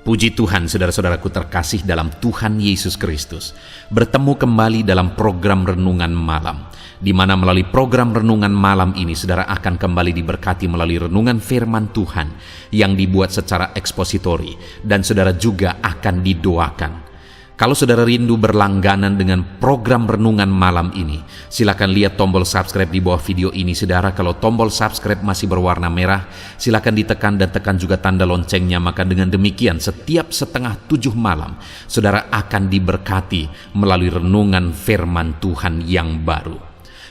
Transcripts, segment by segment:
Puji Tuhan, saudara-saudaraku terkasih dalam Tuhan Yesus Kristus. Bertemu kembali dalam program Renungan Malam, di mana melalui program Renungan Malam ini, saudara akan kembali diberkati melalui renungan firman Tuhan yang dibuat secara ekspositori, dan saudara juga akan didoakan. Kalau saudara rindu berlangganan dengan program Renungan Malam ini, silakan lihat tombol subscribe di bawah video ini, saudara. Kalau tombol subscribe masih berwarna merah, silakan ditekan dan tekan juga tanda loncengnya. Maka dengan demikian, setiap 6:30 malam, saudara akan diberkati melalui renungan firman Tuhan yang baru.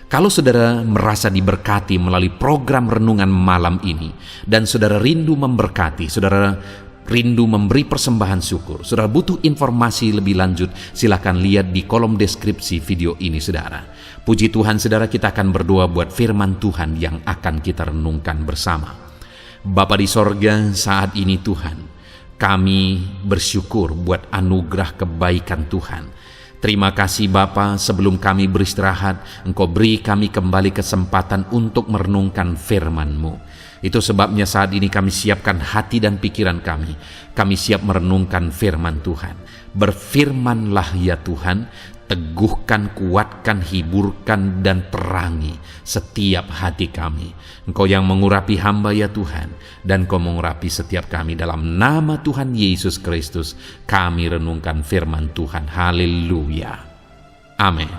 Kalau saudara merasa diberkati melalui program Renungan Malam ini, dan saudara rindu memberkati, saudara rindu memberi persembahan syukur, saudara butuh informasi lebih lanjut, silakan lihat di kolom deskripsi video ini, saudara. Puji Tuhan, saudara, kita akan berdoa buat firman Tuhan yang akan kita renungkan bersama. Bapa di sorga, saat ini Tuhan, kami bersyukur buat anugerah kebaikan Tuhan. Terima kasih Bapa, sebelum kami beristirahat, Engkau beri kami kembali kesempatan untuk merenungkan firman-Mu. Itu sebabnya saat ini kami siapkan hati dan pikiran kami. Kami siap merenungkan firman Tuhan. Berfirmanlah ya Tuhan, teguhkan, kuatkan, hiburkan, dan terangi setiap hati kami. Engkau yang mengurapi hamba ya Tuhan, dan Engkau mengurapi setiap kami. Dalam nama Tuhan Yesus Kristus, kami renungkan firman Tuhan. Haleluya. Amin.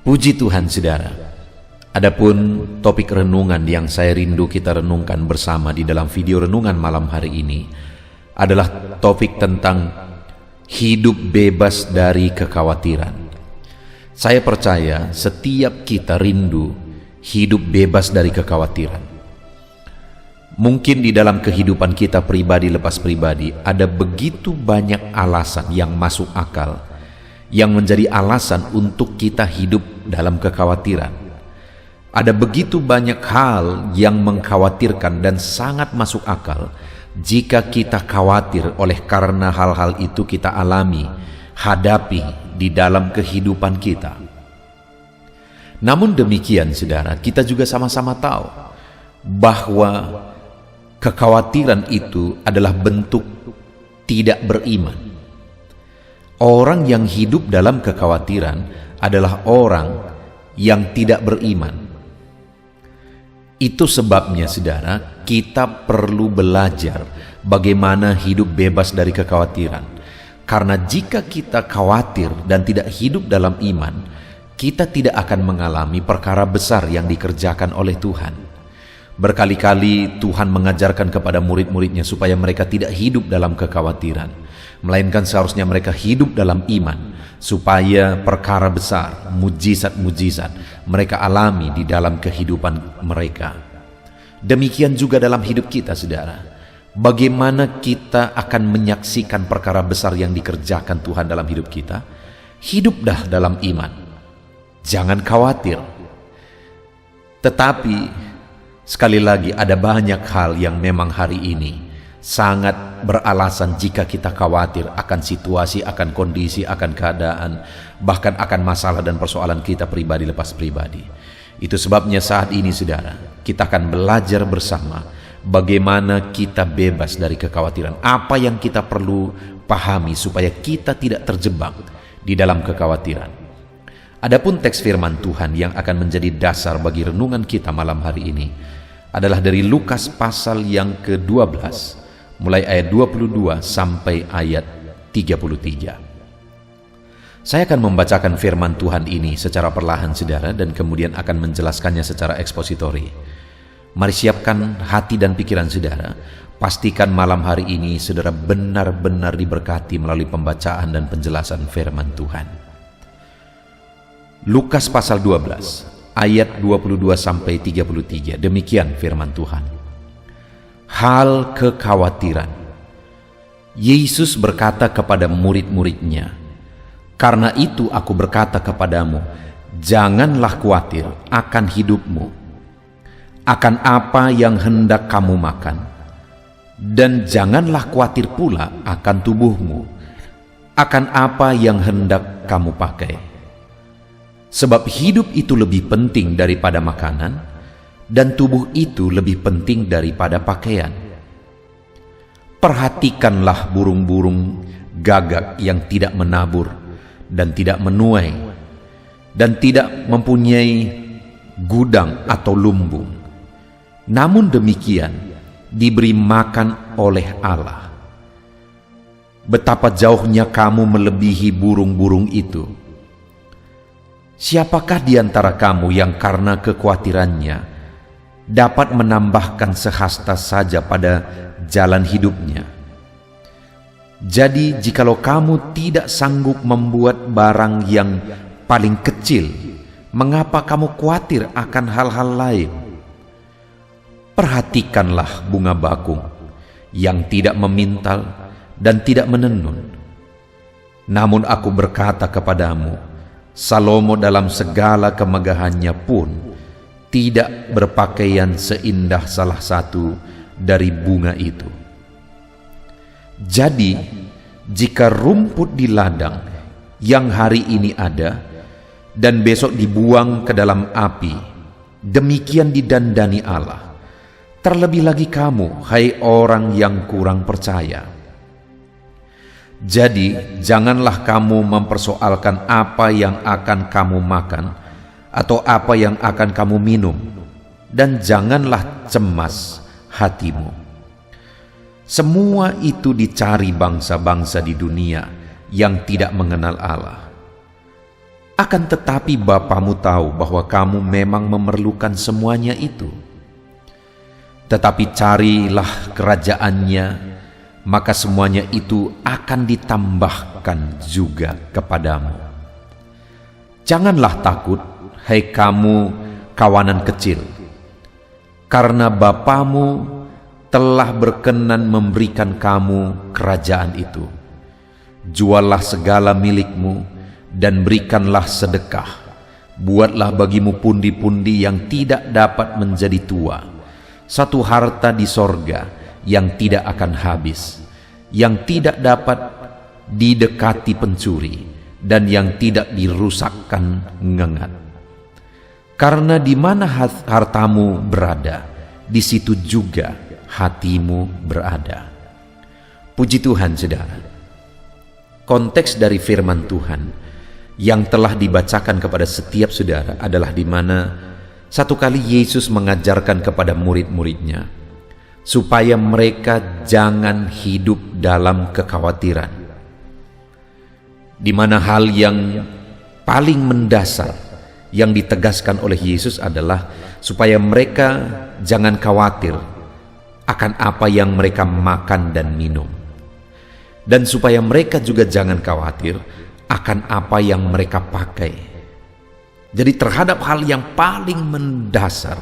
Puji Tuhan, saudara. Adapun topik renungan yang saya rindu kita renungkan bersama di dalam video renungan malam hari ini adalah topik tentang hidup bebas dari kekhawatiran. Saya percaya setiap kita rindu hidup bebas dari kekhawatiran. Mungkin di dalam kehidupan kita pribadi lepas pribadi ada begitu banyak alasan yang masuk akal, yang menjadi alasan untuk kita hidup dalam kekhawatiran. Ada begitu banyak hal yang mengkhawatirkan dan sangat masuk akal jika kita khawatir oleh karena hal-hal itu kita alami, hadapi di dalam kehidupan kita. Namun demikian, saudara, kita juga sama-sama tahu bahwa kekhawatiran itu adalah bentuk tidak beriman. Orang yang hidup dalam kekhawatiran adalah orang yang tidak beriman. Itu sebabnya, saudara, kita perlu belajar bagaimana hidup bebas dari kekhawatiran. Karena jika kita khawatir dan tidak hidup dalam iman, kita tidak akan mengalami perkara besar yang dikerjakan oleh Tuhan. Berkali-kali Tuhan mengajarkan kepada murid-muridnya supaya mereka tidak hidup dalam kekhawatiran, melainkan seharusnya mereka hidup dalam iman, supaya perkara besar, mujizat-mujizat mereka alami di dalam kehidupan mereka. Demikian juga dalam hidup kita, saudara. Bagaimana kita akan menyaksikan perkara besar yang dikerjakan Tuhan dalam hidup kita? Hiduplah dalam iman. Jangan khawatir. Tetapi sekali lagi, ada banyak hal yang memang hari ini sangat beralasan jika kita khawatir akan situasi, akan kondisi, akan keadaan, bahkan akan masalah dan persoalan kita pribadi lepas pribadi. Itu sebabnya saat ini, saudara, kita akan belajar bersama bagaimana kita bebas dari kekhawatiran. Apa yang kita perlu pahami supaya kita tidak terjebak di dalam kekhawatiran. Adapun teks firman Tuhan yang akan menjadi dasar bagi renungan kita malam hari ini adalah dari Lukas pasal yang ke-12, mulai ayat 22 sampai ayat 33. Saya akan membacakan firman Tuhan ini secara perlahan, saudara, dan kemudian akan menjelaskannya secara ekspositori. Mari siapkan hati dan pikiran saudara. Pastikan malam hari ini saudara benar-benar diberkati melalui pembacaan dan penjelasan firman Tuhan. Lukas pasal 12 ayat 22 sampai 33. Demikian firman Tuhan. Hal kekhawatiran. Yesus berkata kepada murid-muridnya, "Karena itu aku berkata kepadamu, janganlah khawatir akan hidupmu, akan apa yang hendak kamu makan, dan janganlah khawatir pula akan tubuhmu, akan apa yang hendak kamu pakai. Sebab hidup itu lebih penting daripada makanan, dan tubuh itu lebih penting daripada pakaian. Perhatikanlah burung-burung gagak yang tidak menabur dan tidak menuai dan tidak mempunyai gudang atau lumbung. Namun demikian diberi makan oleh Allah. Betapa jauhnya kamu melebihi burung-burung itu. Siapakah di antara kamu yang karena kekhawatirannya dapat menambahkan sehasta saja pada jalan hidupnya? Jadi jikalau kamu tidak sanggup membuat barang yang paling kecil, mengapa kamu khawatir akan hal-hal lain? Perhatikanlah bunga bakung yang tidak memintal dan tidak menenun. Namun aku berkata kepadamu, Salomo dalam segala kemegahannya pun tidak berpakaian seindah salah satu dari bunga itu. Jadi, jika rumput di ladang yang hari ini ada dan besok dibuang ke dalam api, demikian didandani Allah. Terlebih lagi kamu, hai orang yang kurang percaya. Jadi, janganlah kamu mempersoalkan apa yang akan kamu makan atau apa yang akan kamu minum, dan janganlah cemas hatimu. Semua itu dicari bangsa-bangsa di dunia yang tidak mengenal Allah. Akan tetapi Bapamu tahu bahwa kamu memang memerlukan semuanya itu. Tetapi carilah kerajaannya, maka semuanya itu akan ditambahkan juga kepadamu. Janganlah takut, hai kamu kawanan kecil, karena Bapamu telah berkenan memberikan kamu kerajaan itu. Juallah segala milikmu dan berikanlah sedekah. Buatlah bagimu pundi-pundi yang tidak dapat menjadi tua, satu harta di sorga yang tidak akan habis, yang tidak dapat didekati pencuri, dan yang tidak dirusakkan ngengat. Karena di mana hartamu berada, di situ juga hatimu berada. Puji Tuhan, saudara. Konteks dari firman Tuhan yang telah dibacakan kepada setiap saudara adalah di mana satu kali Yesus mengajarkan kepada murid-muridnya supaya mereka jangan hidup dalam kekhawatiran, di mana hal yang paling mendasar yang ditegaskan oleh Yesus adalah supaya mereka jangan khawatir akan apa yang mereka makan dan minum, dan supaya mereka juga jangan khawatir akan apa yang mereka pakai. Jadi terhadap hal yang paling mendasar,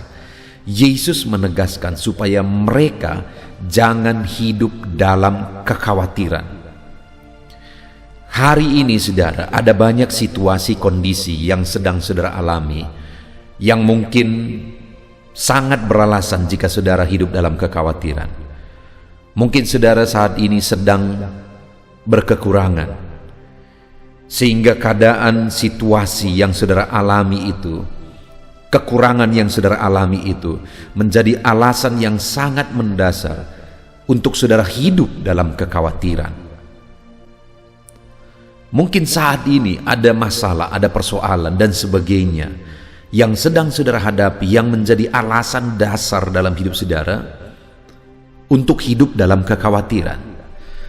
Yesus menegaskan supaya mereka jangan hidup dalam kekhawatiran. Hari ini, saudara, ada banyak situasi kondisi yang sedang saudara alami yang mungkin sangat beralasan jika saudara hidup dalam kekhawatiran. Mungkin saudara saat ini sedang berkekurangan, sehingga keadaan situasi yang saudara alami itu, kekurangan yang saudara alami itu menjadi alasan yang sangat mendasar untuk saudara hidup dalam kekhawatiran. Mungkin saat ini ada masalah, ada persoalan dan sebagainya yang sedang saudara hadapi yang menjadi alasan dasar dalam hidup saudara untuk hidup dalam kekhawatiran.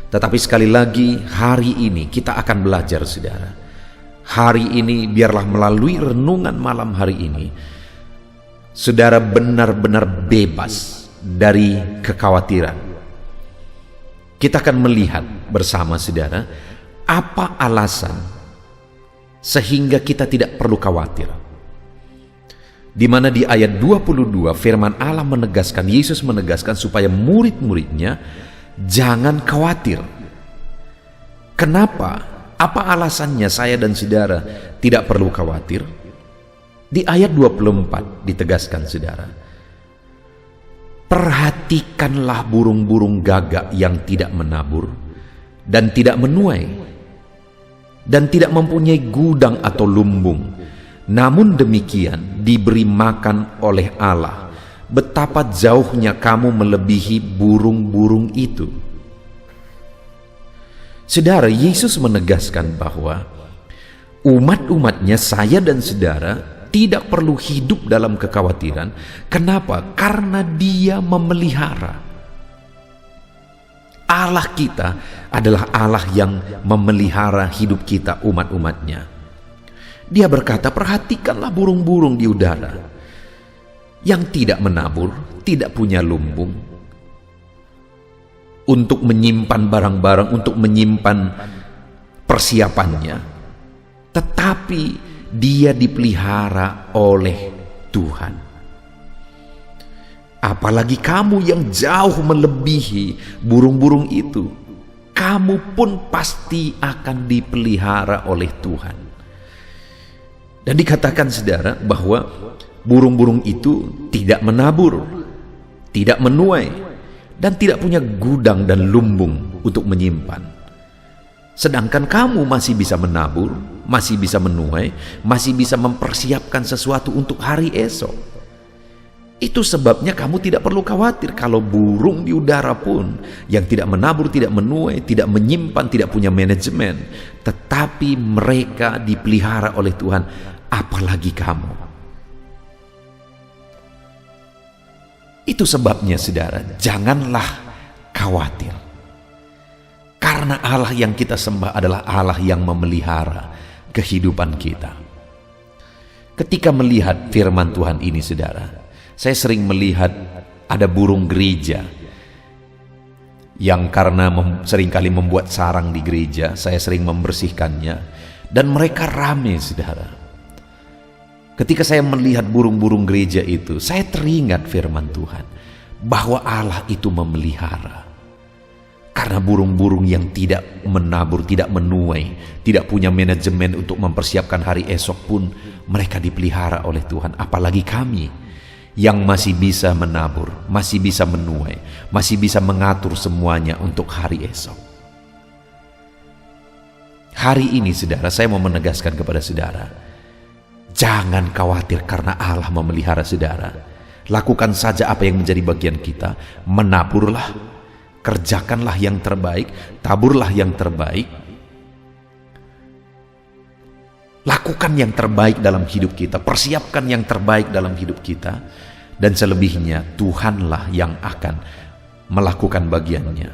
Tetapi sekali lagi, hari ini kita akan belajar, saudara. Hari ini biarlah melalui renungan malam hari ini, saudara benar-benar bebas dari kekhawatiran. Kita akan melihat bersama, saudara, apa alasan sehingga kita tidak perlu khawatir. Di mana di ayat 22 firman Allah menegaskan, Yesus menegaskan supaya murid-muridnya jangan khawatir. Kenapa? Apa alasannya saya dan saudara tidak perlu khawatir? Di ayat 24 ditegaskan, saudara, perhatikanlah burung-burung gagak yang tidak menabur dan tidak menuai dan tidak mempunyai gudang atau lumbung, namun demikian diberi makan oleh Allah. Betapa jauhnya kamu melebihi burung-burung itu. Saudara, Yesus menegaskan bahwa umat-umatnya, saya dan saudara, tidak perlu hidup dalam kekhawatiran. Kenapa? Karena Dia memelihara. Allah kita adalah Allah yang memelihara hidup kita, umat-umatnya. Dia berkata, perhatikanlah burung-burung di udara yang tidak menabur, tidak punya lumbung, untuk menyimpan barang-barang, untuk menyimpan persiapannya, tetapi dia dipelihara oleh Tuhan. Apalagi kamu yang jauh melebihi burung-burung itu, kamu pun pasti akan dipelihara oleh Tuhan. Dan dikatakan saudara bahwa burung-burung itu tidak menabur, tidak menuai, dan tidak punya gudang dan lumbung untuk menyimpan. Sedangkan kamu masih bisa menabur, masih bisa menuai, masih bisa mempersiapkan sesuatu untuk hari esok. Itu sebabnya kamu tidak perlu khawatir kalau burung di udara pun yang tidak menabur, tidak menuai, tidak menyimpan, tidak punya manajemen, tetapi mereka dipelihara oleh Tuhan. Apalagi kamu. Itu sebabnya saudara, janganlah khawatir. Karena Allah yang kita sembah adalah Allah yang memelihara kehidupan kita. Ketika melihat firman Tuhan ini saudara, saya sering melihat ada burung gereja yang karena seringkali membuat sarang di gereja, saya sering membersihkannya, dan mereka rame saudara. Ketika saya melihat burung-burung gereja itu, saya teringat firman Tuhan bahwa Allah itu memelihara. Karena burung-burung yang tidak menabur, tidak menuai, tidak punya manajemen untuk mempersiapkan hari esok pun mereka dipelihara oleh Tuhan. Apalagi kami yang masih bisa menabur, masih bisa menuai, masih bisa mengatur semuanya untuk hari esok. Hari ini saudara, saya mau menegaskan kepada saudara, jangan khawatir karena Allah memelihara saudara. Lakukan saja apa yang menjadi bagian kita. Menaburlah, kerjakanlah yang terbaik, taburlah yang terbaik. Lakukan yang terbaik dalam hidup kita, persiapkan yang terbaik dalam hidup kita. Dan selebihnya Tuhanlah yang akan melakukan bagiannya.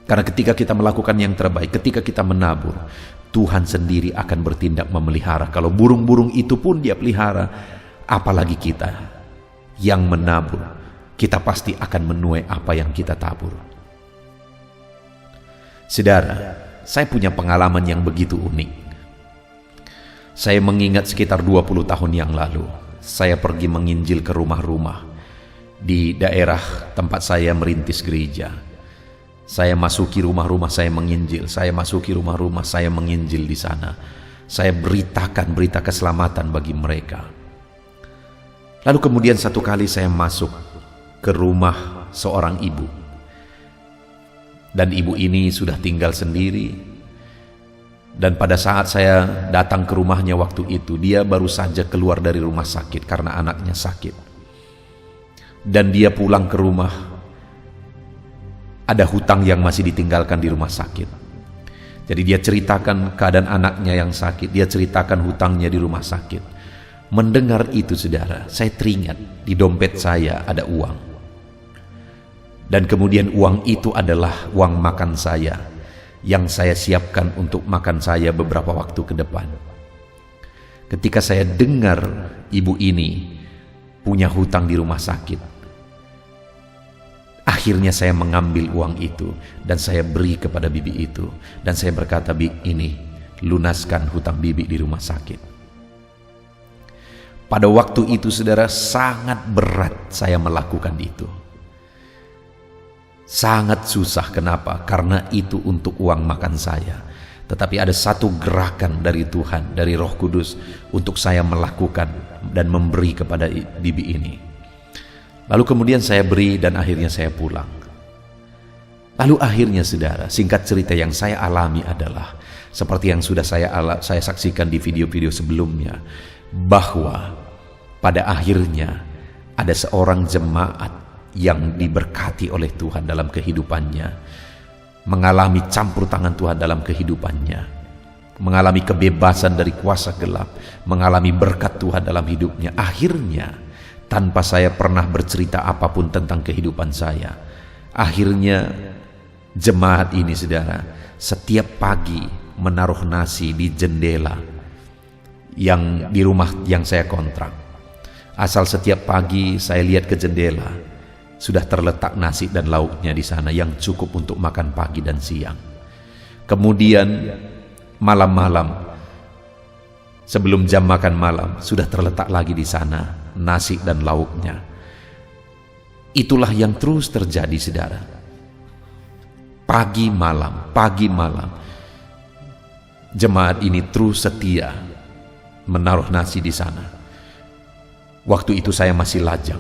Karena ketika kita melakukan yang terbaik, ketika kita menabur, Tuhan sendiri akan bertindak memelihara. Kalau burung-burung itu pun Dia pelihara, apalagi kita yang menabur, kita pasti akan menuai apa yang kita tabur. Saudara, saya punya pengalaman yang begitu unik. Saya mengingat sekitar 20 tahun yang lalu, saya pergi menginjil ke rumah-rumah di daerah tempat saya merintis gereja. Saya masuki rumah-rumah, saya menginjil. Saya masuki rumah-rumah, saya menginjil di sana. Saya beritakan berita keselamatan bagi mereka. Lalu kemudian satu kali saya masuk ke rumah seorang ibu. Dan ibu ini sudah tinggal sendiri. Dan pada saat saya datang ke rumahnya waktu itu, dia baru saja keluar dari rumah sakit karena anaknya sakit. Dan dia pulang ke rumah, ada hutang yang masih ditinggalkan di rumah sakit. Jadi dia ceritakan keadaan anaknya yang sakit, dia ceritakan hutangnya di rumah sakit. Mendengar itu saudara, saya teringat di dompet saya ada uang. Dan kemudian uang itu adalah uang makan saya, yang saya siapkan untuk makan saya beberapa waktu ke depan. Ketika saya dengar ibu ini punya hutang di rumah sakit, akhirnya saya mengambil uang itu dan saya beri kepada bibi itu. Dan saya berkata, "Bi, ini lunaskan hutang bibi di rumah sakit." Pada waktu itu saudara, sangat berat saya melakukan itu. Sangat susah. Kenapa? Karena itu untuk uang makan saya. Tetapi ada satu gerakan dari Tuhan, dari Roh Kudus, untuk saya melakukan dan memberi kepada bibi ini. Lalu kemudian saya beri dan akhirnya saya pulang. Lalu akhirnya saudara, singkat cerita yang saya alami adalah seperti yang sudah saya saksikan di video-video sebelumnya, bahwa pada akhirnya ada seorang jemaat yang diberkati oleh Tuhan dalam kehidupannya. mengalami campur tangan Tuhan dalam kehidupannya, mengalami kebebasan dari kuasa gelap, mengalami berkat Tuhan dalam hidupnya. Akhirnya, tanpa saya pernah bercerita apapun tentang kehidupan saya, akhirnya jemaat ini, saudara, setiap pagi menaruh nasi di jendela yang di rumah yang saya kontrak. Asal setiap pagi saya lihat ke jendela, sudah terletak nasi dan lauknya di sana yang cukup untuk makan pagi dan siang. Kemudian malam-malam, sebelum jam makan malam, sudah terletak lagi di sana nasi dan lauknya. Itulah yang terus terjadi, saudara. Pagi malam, jemaat ini terus setia menaruh nasi di sana. Waktu itu saya masih lajang.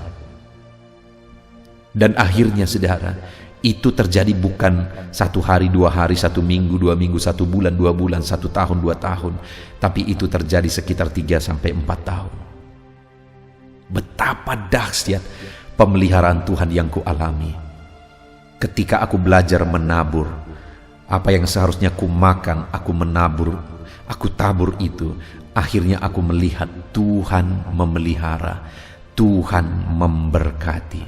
Dan akhirnya, saudara, itu terjadi bukan 1 hari, 2 hari, 1 minggu, 2 minggu, 1 bulan, 2 bulan, 1 tahun, 2 tahun. Tapi itu terjadi sekitar 3-4 tahun. Betapa dahsyat pemeliharaan Tuhan yang kualami. Ketika aku belajar menabur, apa yang seharusnya ku makan, aku menabur, aku tabur itu. Akhirnya aku melihat Tuhan memelihara, Tuhan memberkati.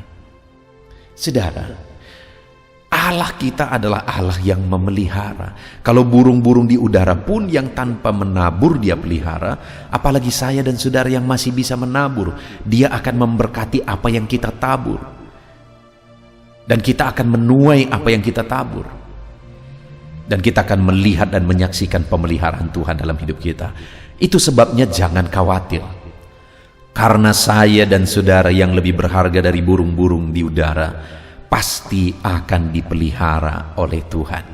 Saudara, Allah kita adalah Allah yang memelihara. Kalau burung-burung di udara pun yang tanpa menabur dia pelihara, apalagi saya dan saudara yang masih bisa menabur, dia akan memberkati apa yang kita tabur. Dan kita akan menuai apa yang kita tabur. Dan kita akan melihat dan menyaksikan pemeliharaan Tuhan dalam hidup kita. Itu sebabnya jangan khawatir. Karena saya dan saudara yang lebih berharga dari burung-burung di udara pasti akan dipelihara oleh Tuhan.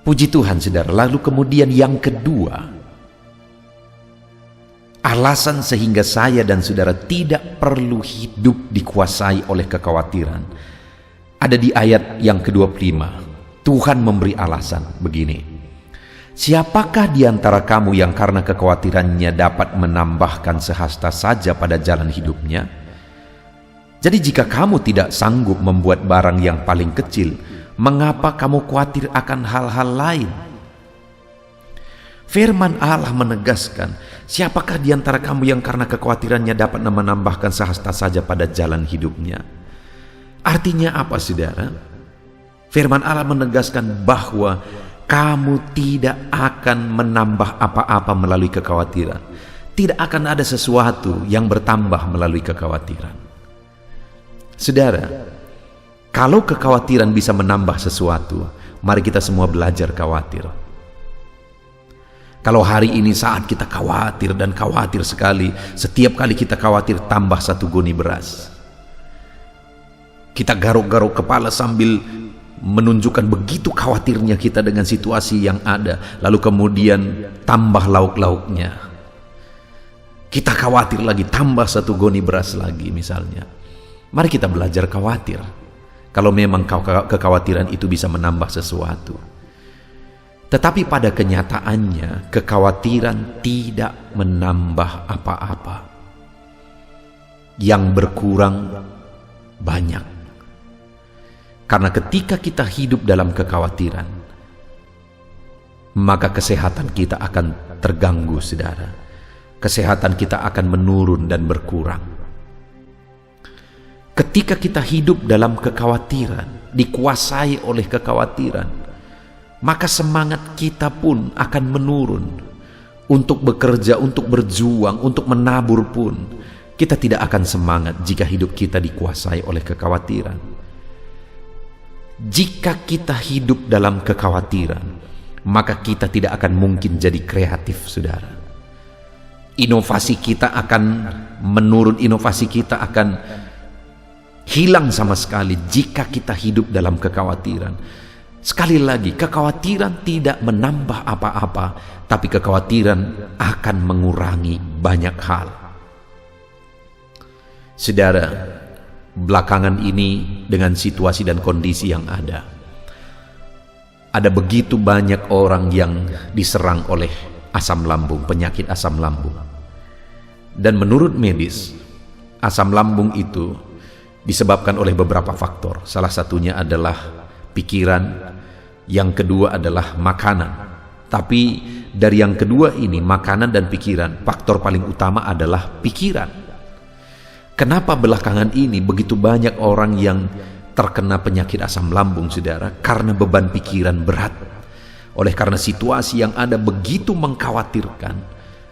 Puji Tuhan, saudara. Lalu kemudian yang kedua, alasan sehingga saya dan saudara tidak perlu hidup dikuasai oleh kekhawatiran ada di ayat yang ke-25. Tuhan memberi alasan begini. Siapakah di antara kamu yang karena kekhawatirannya dapat menambahkan sehasta saja pada jalan hidupnya? Jadi jika kamu tidak sanggup membuat barang yang paling kecil, mengapa kamu khawatir akan hal-hal lain? Firman Allah menegaskan, siapakah di antara kamu yang karena kekhawatirannya dapat menambahkan sehasta saja pada jalan hidupnya? Artinya apa, saudara? Firman Allah menegaskan bahwa kamu tidak akan menambah apa-apa melalui kekhawatiran. Tidak akan ada sesuatu yang bertambah melalui kekhawatiran. Saudara, kalau kekhawatiran bisa menambah sesuatu, mari kita semua belajar khawatir. Kalau hari ini saat kita khawatir dan khawatir sekali, setiap kali kita khawatir tambah 1 goni beras. Kita garuk-garuk kepala sambil menunjukkan begitu khawatirnya kita dengan situasi yang ada, lalu kemudian tambah lauk-lauknya. Kita khawatir lagi, tambah 1 goni beras lagi misalnya. Mari kita belajar khawatir. Kalau memang kekhawatiran itu bisa menambah sesuatu. Tetapi pada kenyataannya, kekhawatiran tidak menambah apa-apa. Yang berkurang banyak. Karena ketika kita hidup dalam kekhawatiran, maka kesehatan kita akan terganggu, saudara. Kesehatan kita akan menurun dan berkurang. Ketika kita hidup dalam kekhawatiran, dikuasai oleh kekhawatiran, maka semangat kita pun akan menurun. Untuk bekerja, untuk berjuang, untuk menabur pun, kita tidak akan semangat jika hidup kita dikuasai oleh kekhawatiran. Jika kita hidup dalam kekhawatiran, maka kita tidak akan mungkin jadi kreatif, saudara. Inovasi kita akan menurun, inovasi kita akan hilang sama sekali jika kita hidup dalam kekhawatiran. Sekali lagi, kekhawatiran tidak menambah apa-apa, tapi kekhawatiran akan mengurangi banyak hal. Saudara, belakangan ini dengan situasi dan kondisi yang ada begitu banyak orang yang diserang oleh asam lambung, penyakit asam lambung. Dan menurut medis, asam lambung itu disebabkan oleh beberapa faktor. Salah satunya adalah pikiran, yang kedua adalah makanan. Tapi dari yang kedua ini, makanan dan pikiran, faktor paling utama adalah pikiran. Kenapa belakangan ini begitu banyak orang yang terkena penyakit asam lambung, saudara? Karena beban pikiran berat. Oleh karena situasi yang ada begitu mengkhawatirkan,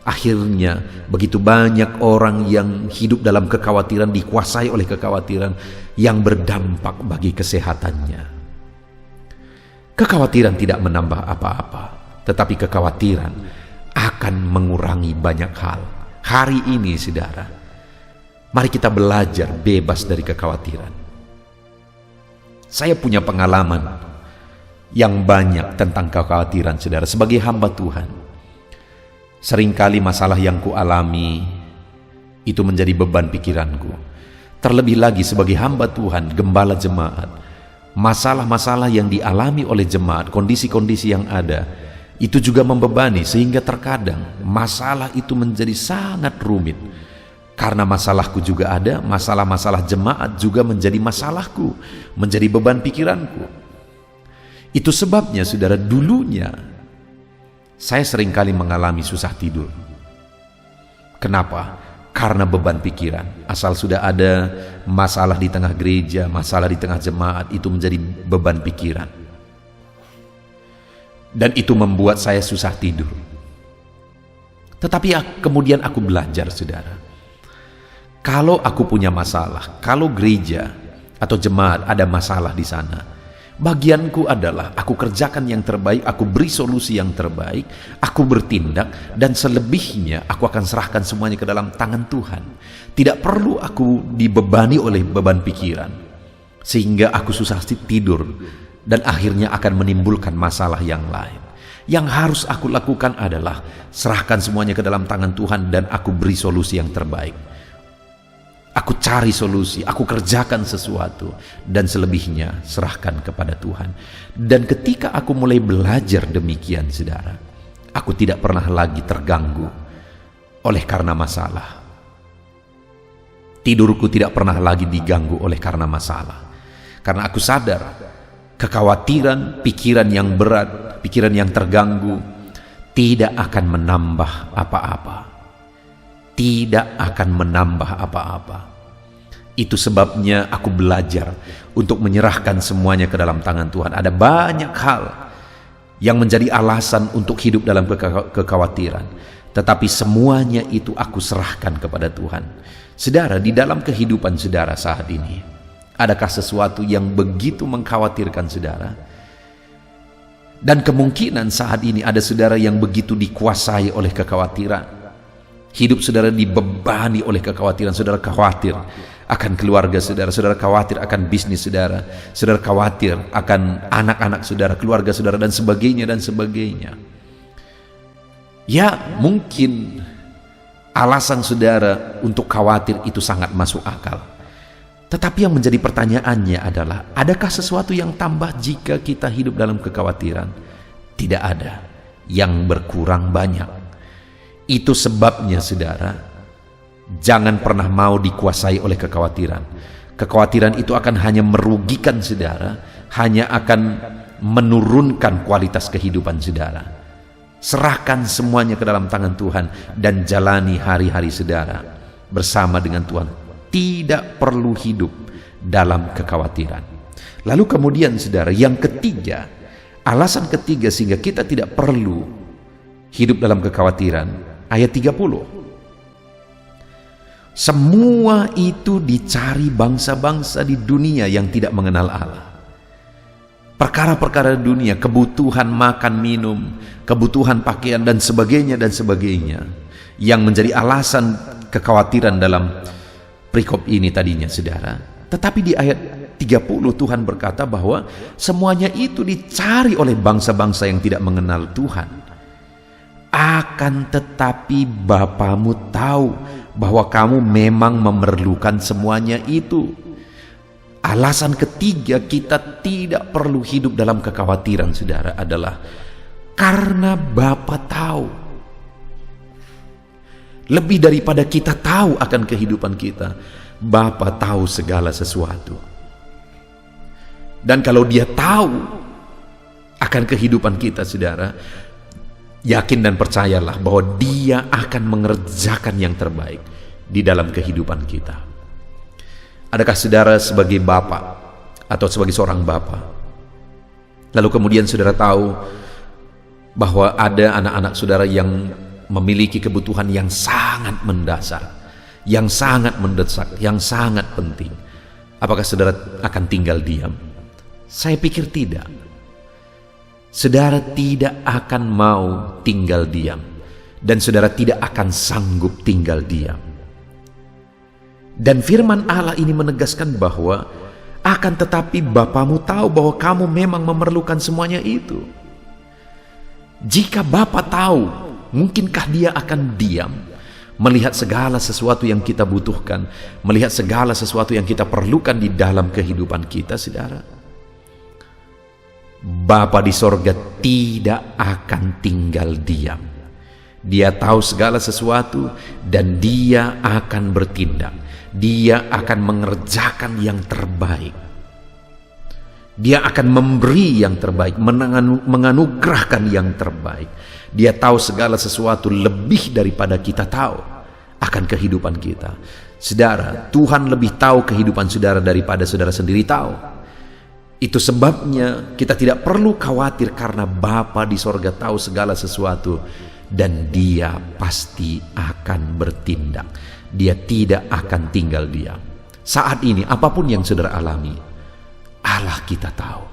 akhirnya begitu banyak orang yang hidup dalam kekhawatiran, dikuasai oleh kekhawatiran yang berdampak bagi kesehatannya. Kekhawatiran tidak menambah apa-apa, tetapi kekhawatiran akan mengurangi banyak hal. Hari ini, saudara, mari kita belajar bebas dari kekhawatiran. Saya punya pengalaman yang banyak tentang kekhawatiran, saudara, sebagai hamba Tuhan. Seringkali masalah yang kualami itu menjadi beban pikiranku. Terlebih lagi sebagai hamba Tuhan, gembala jemaat, masalah-masalah yang dialami oleh jemaat, kondisi-kondisi yang ada, itu juga membebani, sehingga terkadang masalah itu menjadi sangat rumit. Karena masalahku juga ada, masalah-masalah jemaat juga menjadi masalahku, menjadi beban pikiranku. Itu sebabnya, saudara, dulunya saya seringkali mengalami susah tidur. Kenapa? Karena beban pikiran. Asal sudah ada masalah di tengah gereja, masalah di tengah jemaat, itu menjadi beban pikiran. Dan itu membuat saya susah tidur. Tetapi kemudian aku belajar, saudara. Kalau aku punya masalah, kalau gereja atau jemaat ada masalah di sana, bagianku adalah aku kerjakan yang terbaik, aku beri solusi yang terbaik, aku bertindak, dan selebihnya aku akan serahkan semuanya ke dalam tangan Tuhan. Tidak perlu aku dibebani oleh beban pikiran, sehingga aku susah tidur, dan akhirnya akan menimbulkan masalah yang lain. Yang harus aku lakukan adalah serahkan semuanya ke dalam tangan Tuhan, dan aku beri solusi yang terbaik. Aku cari solusi, aku kerjakan sesuatu, dan selebihnya serahkan kepada Tuhan. Dan ketika aku mulai belajar demikian, saudara, aku tidak pernah lagi terganggu oleh karena masalah. Tidurku tidak pernah lagi diganggu oleh karena masalah. Karena aku sadar, kekhawatiran, pikiran yang berat, pikiran yang terganggu, tidak akan menambah apa-apa. Tidak akan menambah apa-apa. Itu sebabnya aku belajar untuk menyerahkan semuanya ke dalam tangan Tuhan. Ada banyak hal yang menjadi alasan untuk hidup dalam kekhawatiran, tetapi semuanya itu aku serahkan kepada Tuhan. Saudara, di dalam kehidupan saudara saat ini, adakah sesuatu yang begitu mengkhawatirkan saudara? Dan kemungkinan saat ini ada saudara yang begitu dikuasai oleh kekhawatiran. Hidup saudara dibebani oleh kekhawatiran. Saudara khawatir akan keluarga saudara, saudara khawatir akan bisnis saudara, saudara khawatir akan anak-anak saudara, keluarga saudara, dan sebagainya dan sebagainya. Ya, mungkin alasan saudara untuk khawatir itu sangat masuk akal. Tetapi yang menjadi pertanyaannya adalah, adakah sesuatu yang tambah jika kita hidup dalam kekhawatiran? Tidak ada. Yang berkurang banyak. Itu sebabnya, saudara, jangan pernah mau dikuasai oleh kekhawatiran. Kekhawatiran itu akan hanya merugikan saudara, hanya akan menurunkan kualitas kehidupan saudara. Serahkan semuanya ke dalam tangan Tuhan dan jalani hari-hari saudara bersama dengan Tuhan. Tidak perlu hidup dalam kekhawatiran. Lalu kemudian, saudara, yang ketiga, alasan ketiga sehingga kita tidak perlu hidup dalam kekhawatiran, ayat 30. Semua itu dicari bangsa-bangsa di dunia yang tidak mengenal Allah. Perkara-perkara dunia, kebutuhan makan minum, kebutuhan pakaian, dan sebagainya, yang menjadi alasan kekhawatiran dalam perikop ini tadinya, saudara. Tetapi di ayat 30 Tuhan berkata bahwa semuanya itu dicari oleh bangsa-bangsa yang tidak mengenal Tuhan. Akan tetapi Bapamu tahu bahwa kamu memang memerlukan semuanya itu. Alasan ketiga kita tidak perlu hidup dalam kekhawatiran, saudara, adalah karena Bapa tahu. Lebih daripada kita tahu akan kehidupan kita, Bapa tahu segala sesuatu. Dan kalau dia tahu akan kehidupan kita, saudara, yakin dan percayalah bahwa dia akan mengerjakan yang terbaik di dalam kehidupan kita. Adakah saudara sebagai bapak atau sebagai seorang bapak, lalu kemudian saudara tahu bahwa ada anak-anak saudara yang memiliki kebutuhan yang sangat mendasar, yang sangat mendesak, yang sangat penting? Apakah saudara akan tinggal diam? Saya pikir tidak. Saudara tidak akan mau tinggal diam, dan saudara tidak akan sanggup tinggal diam. Dan firman Allah ini menegaskan bahwa akan tetapi Bapamu tahu bahwa kamu memang memerlukan semuanya itu. Jika Bapa tahu, mungkinkah dia akan diam melihat segala sesuatu yang kita butuhkan, melihat segala sesuatu yang kita perlukan di dalam kehidupan kita, saudara? Bapa di sorga tidak akan tinggal diam. Dia tahu segala sesuatu dan dia akan bertindak. Dia akan mengerjakan yang terbaik. Dia akan memberi yang terbaik, menganugerahkan yang terbaik. Dia tahu segala sesuatu lebih daripada kita tahu akan kehidupan kita. Saudara, Tuhan lebih tahu kehidupan saudara daripada saudara sendiri tahu. Itu sebabnya kita tidak perlu khawatir karena Bapa di sorga tahu segala sesuatu dan dia pasti akan bertindak. Dia tidak akan tinggal diam. Saat ini apapun yang saudara alami, Allah kita tahu.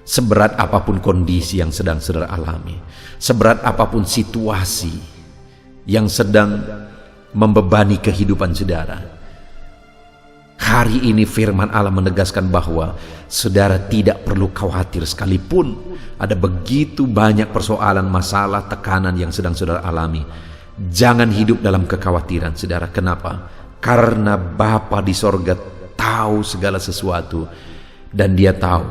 Seberat apapun kondisi yang sedang saudara alami, seberat apapun situasi yang sedang membebani kehidupan saudara, hari ini firman Allah menegaskan bahwa saudara tidak perlu khawatir sekalipun ada begitu banyak persoalan, masalah, tekanan yang sedang saudara alami. Jangan hidup dalam kekhawatiran, saudara. Kenapa? Karena Bapa di sorga tahu segala sesuatu dan dia tahu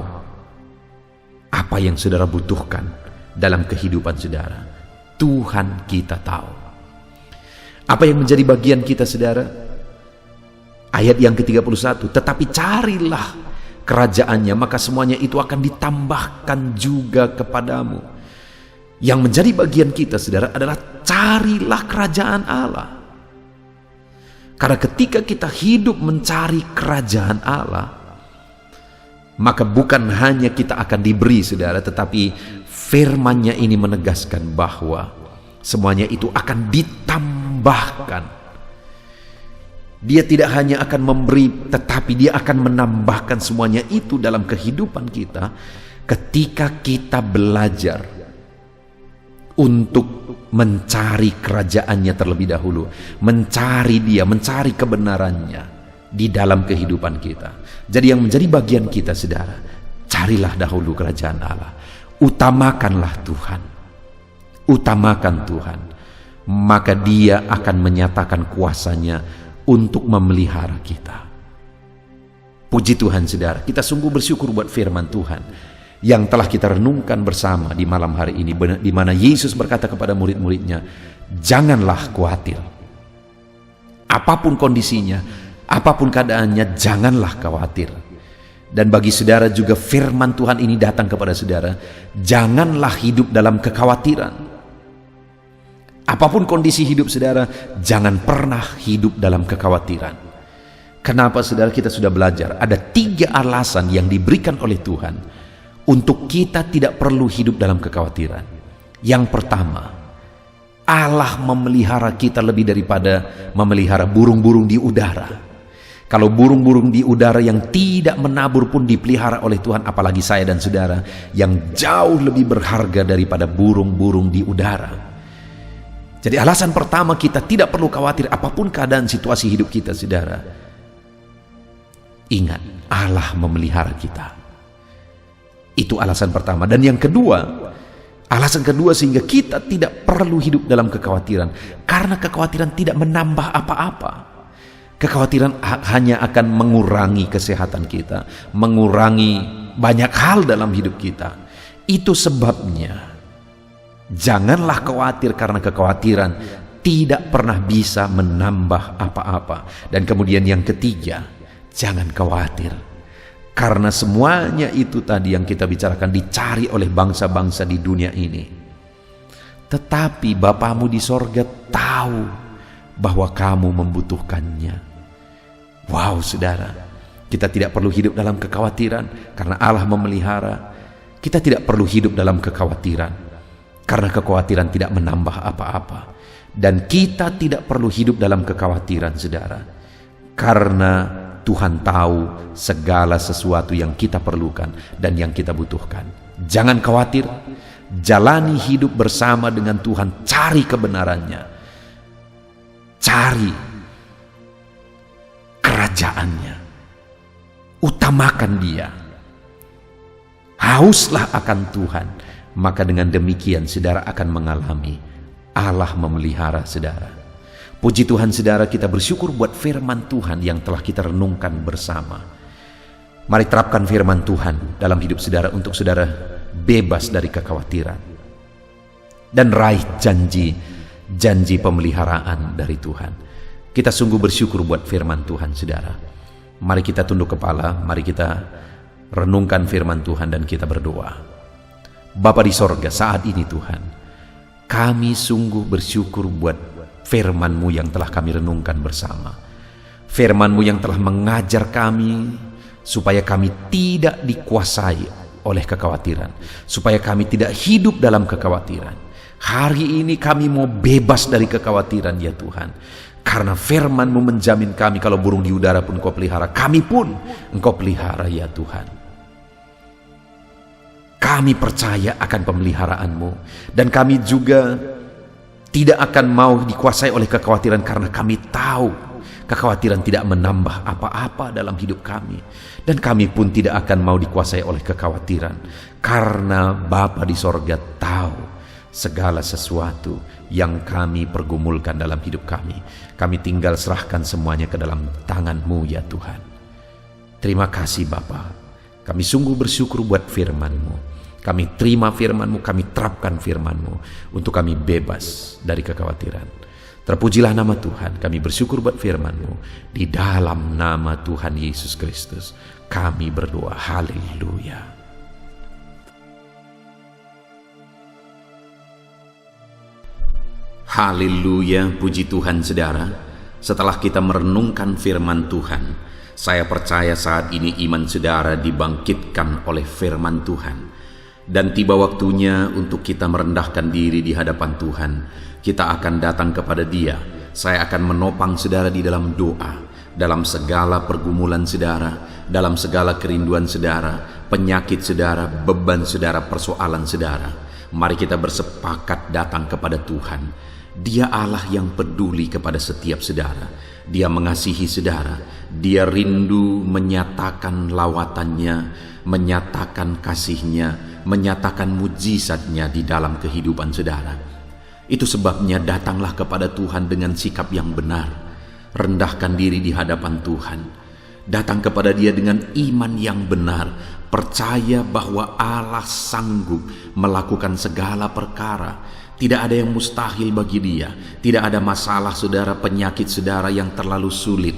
apa yang saudara butuhkan dalam kehidupan saudara. Tuhan kita tahu. Apa yang menjadi bagian kita, saudara? Ayat yang ke-31, tetapi carilah kerajaannya, maka semuanya itu akan ditambahkan juga kepadamu. Yang menjadi bagian kita, saudara, adalah carilah kerajaan Allah. Karena ketika kita hidup mencari kerajaan Allah, maka bukan hanya kita akan diberi, saudara, tetapi firman-Nya ini menegaskan bahwa semuanya itu akan ditambahkan. Dia tidak hanya akan memberi, tetapi dia akan menambahkan semuanya itu dalam kehidupan kita ketika kita belajar untuk mencari kerajaannya terlebih dahulu, mencari dia, mencari kebenarannya di dalam kehidupan kita. Jadi yang menjadi bagian kita, saudara, carilah dahulu kerajaan Allah, utamakanlah Tuhan, utamakan Tuhan, maka dia akan menyatakan kuasanya untuk memelihara kita. Puji Tuhan, saudara, kita sungguh bersyukur buat firman Tuhan yang telah kita renungkan bersama di malam hari ini, di mana Yesus berkata kepada murid-muridnya, janganlah khawatir. Apapun kondisinya, apapun keadaannya, janganlah khawatir. Dan bagi saudara juga firman Tuhan ini datang kepada saudara, janganlah hidup dalam kekhawatiran. Apapun kondisi hidup saudara, jangan pernah hidup dalam kekhawatiran. Kenapa, saudara? Kita sudah belajar ada 3 alasan yang diberikan oleh Tuhan untuk kita tidak perlu hidup dalam kekhawatiran. Yang pertama, Allah memelihara kita lebih daripada memelihara burung-burung di udara. Kalau burung-burung di udara yang tidak menabur pun dipelihara oleh Tuhan, apalagi saya dan saudara yang jauh lebih berharga daripada burung-burung di udara. Jadi alasan pertama kita tidak perlu khawatir apapun keadaan situasi hidup kita, saudara. Ingat, Allah memelihara kita. Itu alasan pertama. Dan yang kedua, alasan kedua sehingga kita tidak perlu hidup dalam kekhawatiran. Karena kekhawatiran tidak menambah apa-apa. Kekhawatiran hanya akan mengurangi kesehatan kita, mengurangi banyak hal dalam hidup kita. Itu sebabnya janganlah khawatir, karena kekhawatiran tidak pernah bisa menambah apa-apa. Dan kemudian yang ketiga, jangan khawatir Karena semuanya itu tadi yang kita bicarakan dicari oleh bangsa-bangsa di dunia ini. Tetapi Bapamu di sorga tahu bahwa kamu membutuhkannya. Wow, saudara, kita tidak perlu hidup dalam kekhawatiran karena Allah memelihara. Kita tidak perlu hidup dalam kekhawatiran karena kekhawatiran tidak menambah apa-apa. Dan kita tidak perlu hidup dalam kekhawatiran, saudara, karena Tuhan tahu segala sesuatu yang kita perlukan dan yang kita butuhkan. Jangan khawatir, jalani hidup bersama dengan Tuhan, cari kebenarannya, cari kerajaannya, utamakan Dia, hauslah akan Tuhan, maka dengan demikian saudara akan mengalami Allah memelihara saudara. Puji Tuhan saudara, kita bersyukur buat firman Tuhan yang telah kita renungkan bersama. Mari terapkan firman Tuhan dalam hidup saudara untuk saudara bebas dari kekhawatiran dan raih janji pemeliharaan dari Tuhan. Kita sungguh bersyukur buat firman Tuhan saudara. Mari kita tunduk kepala, mari kita renungkan firman Tuhan dan kita berdoa. Bapa di sorga, saat ini Tuhan, kami sungguh bersyukur buat firman-Mu yang telah kami renungkan bersama. Firman-Mu yang telah mengajar kami supaya kami tidak dikuasai oleh kekhawatiran, supaya kami tidak hidup dalam kekhawatiran. Hari ini kami mau bebas dari kekhawatiran ya Tuhan, karena firman-Mu menjamin kami kalau burung di udara pun Engkau pelihara, kami pun Engkau pelihara ya Tuhan. Kami percaya akan pemeliharaan-Mu, dan kami juga tidak akan mau dikuasai oleh kekhawatiran karena kami tahu kekhawatiran tidak menambah apa-apa dalam hidup kami. Dan kami pun tidak akan mau dikuasai oleh kekhawatiran karena Bapa di sorga tahu segala sesuatu yang kami pergumulkan dalam hidup kami. Kami tinggal serahkan semuanya ke dalam tangan-Mu ya Tuhan. Terima kasih Bapa. Kami sungguh bersyukur buat firman-Mu. Kami terima firman-Mu, kami terapkan firman-Mu untuk kami bebas dari kekhawatiran. Terpujilah nama Tuhan, kami bersyukur buat firman-Mu. Di dalam nama Tuhan Yesus Kristus kami berdoa, haleluya. Haleluya, puji Tuhan saudara. Setelah kita merenungkan firman Tuhan, saya percaya saat ini iman saudara dibangkitkan oleh firman Tuhan. Dan tiba waktunya untuk kita merendahkan diri di hadapan Tuhan. Kita akan datang kepada Dia. Saya akan menopang saudara di dalam doa, dalam segala pergumulan saudara, dalam segala kerinduan saudara, penyakit saudara, beban saudara, persoalan saudara. Mari kita bersepakat datang kepada Tuhan. Dia Allah yang peduli kepada setiap saudara. Dia mengasihi saudara. Dia rindu menyatakan lawatannya, menyatakan kasihnya, menyatakan mujizatnya di dalam kehidupan saudara. Itu sebabnya datanglah kepada Tuhan dengan sikap yang benar. Rendahkan diri di hadapan Tuhan. Datang kepada Dia dengan iman yang benar. Percaya bahwa Allah sanggup melakukan segala perkara. Tidak ada yang mustahil bagi Dia. Tidak ada masalah saudara, penyakit saudara yang terlalu sulit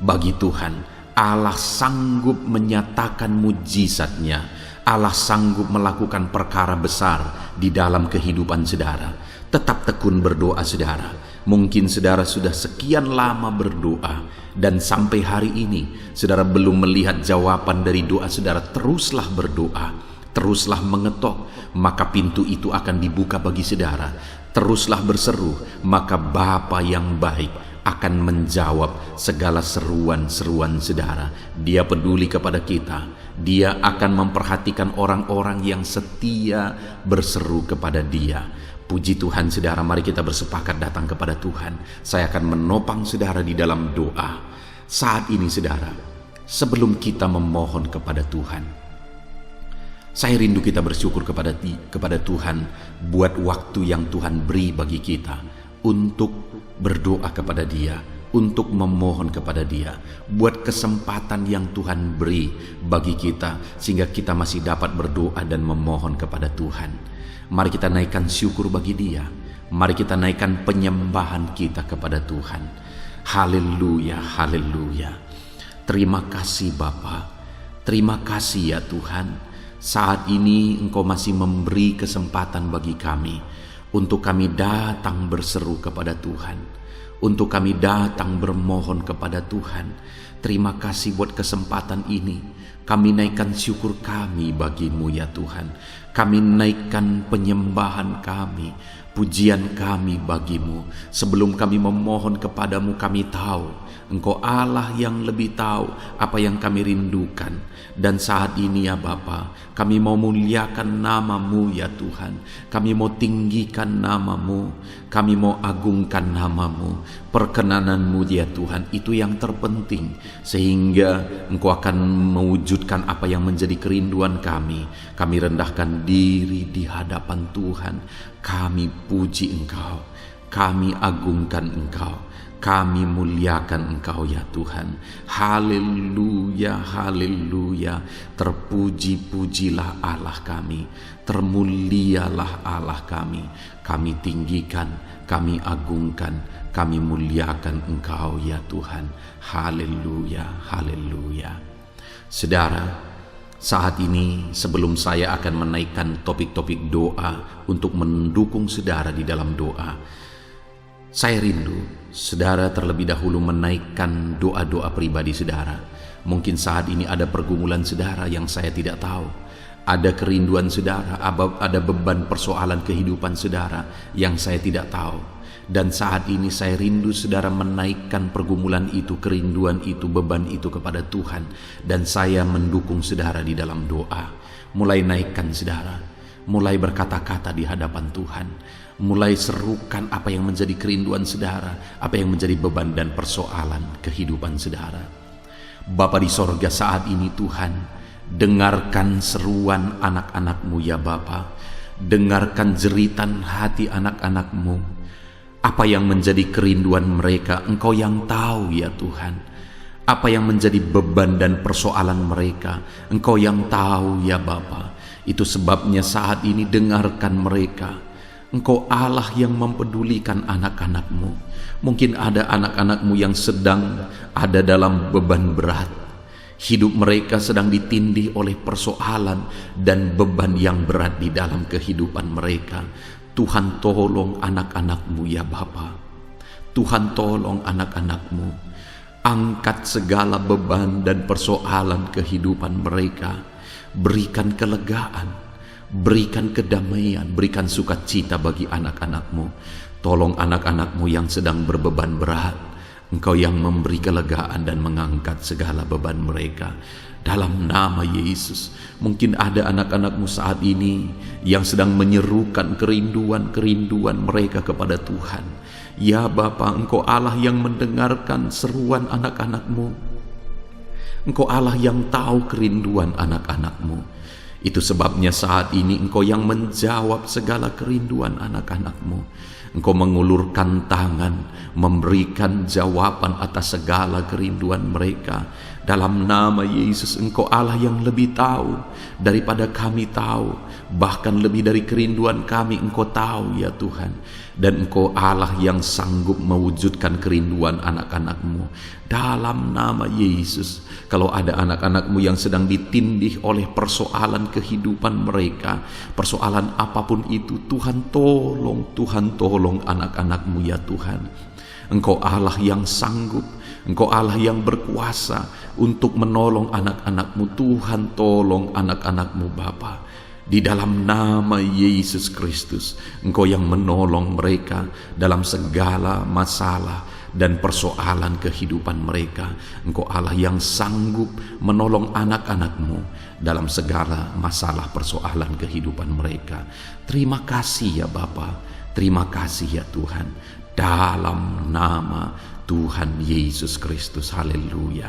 bagi Tuhan. Allah sanggup menyatakan mujizatnya. Allah sanggup melakukan perkara besar di dalam kehidupan saudara. Tetap tekun berdoa saudara. Mungkin saudara sudah sekian lama berdoa dan sampai hari ini saudara belum melihat jawaban dari doa saudara. Teruslah berdoa, teruslah mengetok, maka pintu itu akan dibuka bagi saudara. Teruslah berseru, maka Bapa yang baik akan menjawab segala seruan-seruan saudara. Dia peduli kepada kita. Dia akan memperhatikan orang-orang yang setia berseru kepada Dia. Puji Tuhan saudara, mari kita bersepakat datang kepada Tuhan. Saya akan menopang saudara di dalam doa. Saat ini saudara, sebelum kita memohon kepada Tuhan, saya rindu kita bersyukur kepada Tuhan buat waktu yang Tuhan beri bagi kita untuk berdoa kepada Dia, untuk memohon kepada Dia, buat kesempatan yang Tuhan beri bagi kita sehingga kita masih dapat berdoa dan memohon kepada Tuhan. Mari kita naikkan syukur bagi Dia. Mari kita naikkan penyembahan kita kepada Tuhan. Haleluya, haleluya. Terima kasih Bapa. Terima kasih ya Tuhan, saat ini Engkau masih memberi kesempatan bagi kami untuk kami datang berseru kepada Tuhan, untuk kami datang bermohon kepada Tuhan. Terima kasih buat kesempatan ini. Kami naikkan syukur kami bagi-Mu ya Tuhan. Kami naikkan penyembahan kami, pujian kami bagi-Mu. Sebelum kami memohon kepadamu, kami tahu Engkau Allah yang lebih tahu apa yang kami rindukan. Dan saat ini ya Bapa, kami mau muliakan nama-Mu ya Tuhan. Kami mau tinggikan nama-Mu, kami mau agungkan nama-Mu. Perkenanan-Mu ya Tuhan, itu yang terpenting, sehingga Engkau akan mewujudkan apa yang menjadi kerinduan kami. Kami rendahkan diri di hadapan Tuhan. Kami puji Engkau, kami agungkan Engkau, kami muliakan Engkau ya Tuhan. Haleluya, haleluya. Terpuji-pujilah Allah kami, termulialah Allah kami. Kami tinggikan, kami agungkan, kami muliakan Engkau ya Tuhan. Haleluya, haleluya. Saudara, saat ini sebelum saya akan menaikkan topik-topik doa untuk mendukung saudara di dalam doa, saya rindu saudara terlebih dahulu menaikkan doa-doa pribadi saudara. Mungkin saat ini ada pergumulan saudara yang saya tidak tahu, ada kerinduan saudara, ada beban persoalan kehidupan saudara yang saya tidak tahu. Dan saat ini saya rindu saudara menaikkan pergumulan itu, kerinduan itu, beban itu kepada Tuhan. Dan saya mendukung saudara di dalam doa. Mulai naikkan saudara, mulai berkata-kata di hadapan Tuhan, mulai serukan apa yang menjadi kerinduan saudara, apa yang menjadi beban dan persoalan kehidupan saudara. Bapa di sorga, saat ini Tuhan, dengarkan seruan anak-anak-Mu ya Bapa. Dengarkan jeritan hati anak-anak-Mu. Apa yang menjadi kerinduan mereka, Engkau yang tahu ya Tuhan. Apa yang menjadi beban dan persoalan mereka, Engkau yang tahu ya Bapa. Itu sebabnya saat ini dengarkan mereka. Engkau Allah yang mempedulikan anak-anak-Mu. Mungkin ada anak-anak-Mu yang sedang ada dalam beban berat. Hidup mereka sedang ditindih oleh persoalan dan beban yang berat di dalam kehidupan mereka. Tuhan tolong anak-anak-Mu ya Bapa. Tuhan tolong anak-anak-Mu. Angkat segala beban dan persoalan kehidupan mereka. Berikan kelegaan, berikan kedamaian, berikan sukacita bagi anak-anak-Mu. Tolong anak-anak-Mu yang sedang berbeban berat. Engkau yang memberi kelegaan dan mengangkat segala beban mereka. Dalam nama Yesus, mungkin ada anak-anak-Mu saat ini yang sedang menyerukan kerinduan-kerinduan mereka kepada Tuhan. Ya Bapa, Engkau Allah yang mendengarkan seruan anak-anak-Mu. Engkau Allah yang tahu kerinduan anak-anak-Mu. Itu sebabnya saat ini Engkau yang menjawab segala kerinduan anak-anak-Mu. Engkau mengulurkan tangan, memberikan jawaban atas segala kerinduan mereka. Dalam nama Yesus, Engkau Allah yang lebih tahu daripada kami tahu. Bahkan lebih dari kerinduan kami, Engkau tahu ya Tuhan. Dan Engkau Allah yang sanggup mewujudkan kerinduan anak-anak-Mu. Dalam nama Yesus, kalau ada anak-anak-Mu yang sedang ditindih oleh persoalan kehidupan mereka, persoalan apapun itu, Tuhan tolong anak-anak-Mu ya Tuhan. Engkau Allah yang sanggup, Engkau Allah yang berkuasa untuk menolong anak-anak-Mu. Tuhan tolong anak-anak-Mu Bapa. Di dalam nama Yesus Kristus, Engkau yang menolong mereka dalam segala masalah dan persoalan kehidupan mereka. Engkau Allah yang sanggup menolong anak-anak-Mu dalam segala masalah persoalan kehidupan mereka. Terima kasih ya Bapa, terima kasih ya Tuhan. Dalam nama Tuhan Yesus Kristus, haleluya,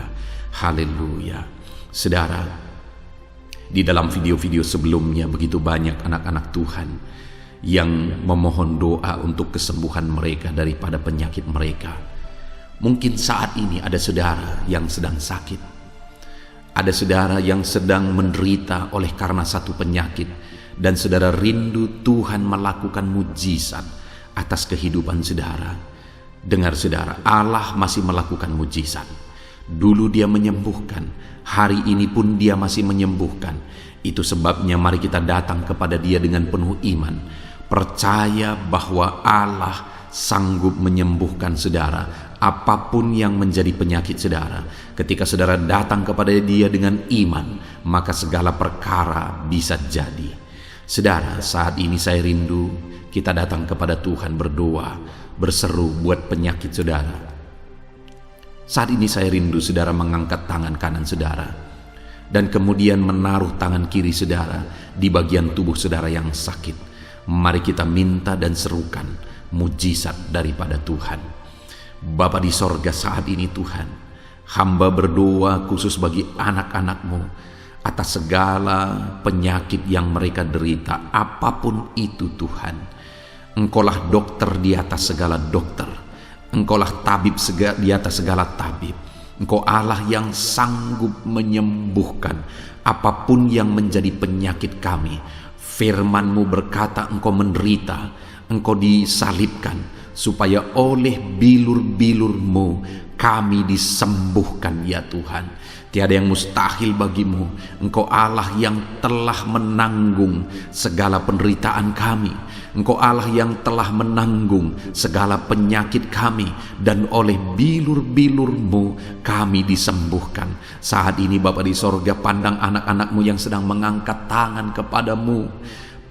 haleluya. Saudara, di dalam video-video sebelumnya begitu banyak anak-anak Tuhan yang memohon doa untuk kesembuhan mereka daripada penyakit mereka. Mungkin saat ini ada saudara yang sedang sakit. Ada saudara yang sedang menderita oleh karena satu penyakit. Dan saudara rindu Tuhan melakukan mujizat atas kehidupan saudara. Dengar saudara, Allah masih melakukan mujizat. Dulu Dia menyembuhkan, hari ini pun Dia masih menyembuhkan. Itu sebabnya mari kita datang kepada Dia dengan penuh iman, percaya bahwa Allah sanggup menyembuhkan saudara apapun yang menjadi penyakit saudara. Ketika saudara datang kepada Dia dengan iman, maka segala perkara bisa jadi. Saudara, saat ini saya rindu kita datang kepada Tuhan berdoa, berseru buat penyakit saudara. Saat ini saya rindu saudara mengangkat tangan kanan saudara dan kemudian menaruh tangan kiri saudara di bagian tubuh saudara yang sakit. Mari kita minta dan serukan mujizat daripada Tuhan. Bapa di sorga, saat ini Tuhan, hamba berdoa khusus bagi anak-anak-Mu atas segala penyakit yang mereka derita, apapun itu Tuhan. Engkaulah dokter di atas segala dokter, Engkaulah tabib di atas segala tabib. Engkau Allah yang sanggup menyembuhkan apapun yang menjadi penyakit kami. Firman-Mu berkata Engkau menderita, Engkau disalibkan, supaya oleh bilur-bilur-Mu kami disembuhkan ya Tuhan. Tiada yang mustahil bagimu. Engkau Allah yang telah menanggung segala penderitaan kami. Engkau Allah yang telah menanggung segala penyakit kami, dan oleh bilur-bilur-Mu kami disembuhkan. Saat ini Bapa di sorga, pandang anak-anak-Mu yang sedang mengangkat tangan kepadamu.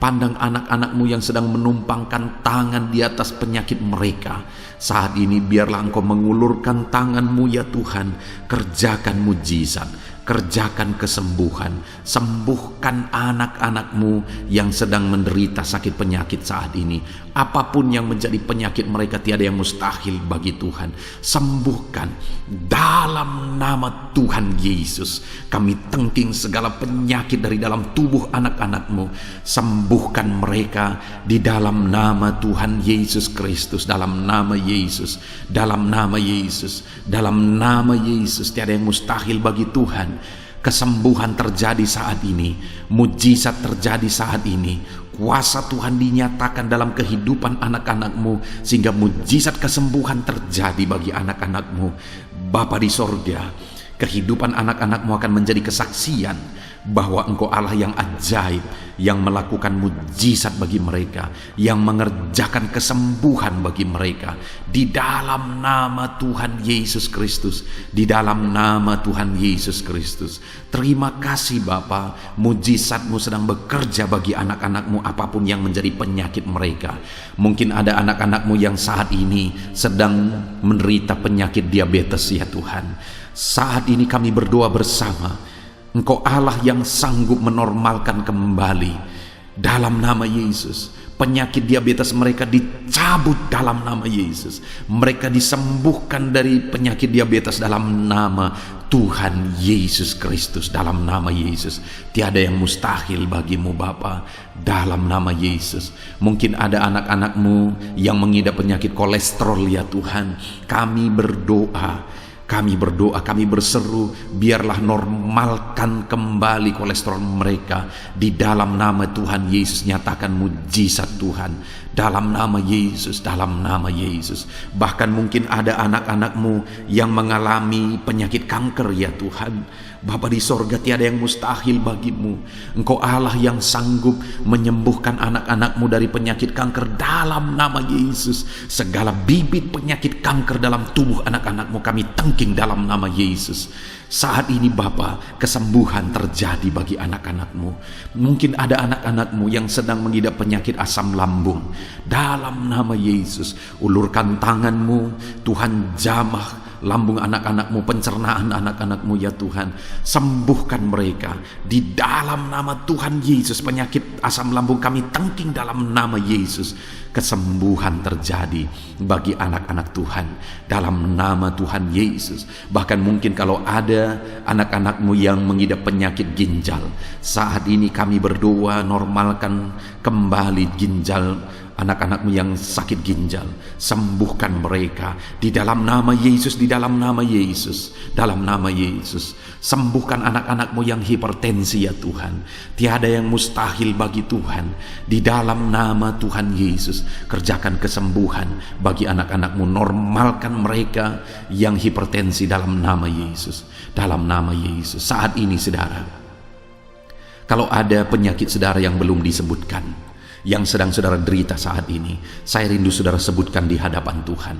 Pandang anak-anak-Mu yang sedang menumpangkan tangan di atas penyakit mereka. Saat ini biarlah Engkau mengulurkan tangan-Mu ya Tuhan. Kerjakan mujizat, kerjakan kesembuhan. Sembuhkan anak-anak-Mu yang sedang menderita sakit penyakit saat ini. Apapun yang menjadi penyakit mereka, tiada yang mustahil bagi Tuhan. Sembuhkan dalam nama Tuhan Yesus. Kami tengking segala penyakit dari dalam tubuh anak-anak-Mu. Sembuhkan mereka di dalam nama Tuhan Yesus Kristus. Dalam nama Yesus, dalam nama Yesus, dalam nama Yesus. Tiada yang mustahil bagi Tuhan. Kesembuhan terjadi saat ini, mujizat terjadi saat ini. Kuasa Tuhan dinyatakan dalam kehidupan anak-anak-Mu, sehingga mujizat kesembuhan terjadi bagi anak-anak-Mu. Bapa di sorga, kehidupan anak-anak-Mu akan menjadi kesaksian bahwa Engkau Allah yang ajaib, yang melakukan mujizat bagi mereka, yang mengerjakan kesembuhan bagi mereka. Di dalam nama Tuhan Yesus Kristus, di dalam nama Tuhan Yesus Kristus. Terima kasih Bapa, mujizat-Mu sedang bekerja bagi anak-anak-Mu apapun yang menjadi penyakit mereka. Mungkin ada anak-anak-Mu yang saat ini sedang menderita penyakit diabetes ya Tuhan. Saat ini kami berdoa bersama, Engkau Allah yang sanggup menormalkan kembali dalam nama Yesus. Penyakit diabetes mereka dicabut dalam nama Yesus. Mereka disembuhkan dari penyakit diabetes dalam nama Tuhan Yesus Kristus. Dalam nama Yesus. Tiada yang mustahil bagimu Bapa. Dalam nama Yesus. Mungkin ada anak-anak-Mu yang mengidap penyakit kolesterol ya Tuhan. Kami berdoa, kami berseru, biarlah normalkan kembali kolesterol mereka. Di dalam nama Tuhan Yesus, nyatakan mujizat Tuhan. Dalam nama Yesus, dalam nama Yesus. Bahkan mungkin ada anak-anak-Mu yang mengalami penyakit kanker ya Tuhan. Bapa di sorga, tiada yang mustahil bagimu. Engkau Allah yang sanggup menyembuhkan anak-anak-Mu dari penyakit kanker dalam nama Yesus. Segala bibit penyakit kanker dalam tubuh anak-anak-Mu kami tengking dalam nama Yesus. Saat ini Bapa, kesembuhan terjadi bagi anak-anak-Mu. Mungkin ada anak-anak-Mu yang sedang mengidap penyakit asam lambung. Dalam nama Yesus, ulurkan tangan-Mu, Tuhan jamah lambung anak-anak-Mu, pencernaan anak-anak-Mu ya Tuhan. Sembuhkan mereka di dalam nama Tuhan Yesus. Penyakit asam lambung kami tengking dalam nama Yesus. Kesembuhan terjadi bagi anak-anak Tuhan dalam nama Tuhan Yesus. Bahkan mungkin kalau ada anak-anak-Mu yang mengidap penyakit ginjal, saat ini kami berdoa, normalkan kembali ginjal anak-anak-Mu yang sakit ginjal. Sembuhkan mereka di dalam nama Yesus, di dalam nama Yesus, dalam nama Yesus. Sembuhkan anak-anak-Mu yang hipertensi ya Tuhan. Tiada yang mustahil bagi Tuhan. Di dalam nama Tuhan Yesus, kerjakan kesembuhan bagi anak-anak-Mu. Normalkan mereka yang hipertensi dalam nama Yesus, dalam nama Yesus. Saat ini saudara, kalau ada penyakit saudara yang belum disebutkan, yang sedang saudara derita saat ini, saya rindu saudara sebutkan di hadapan Tuhan.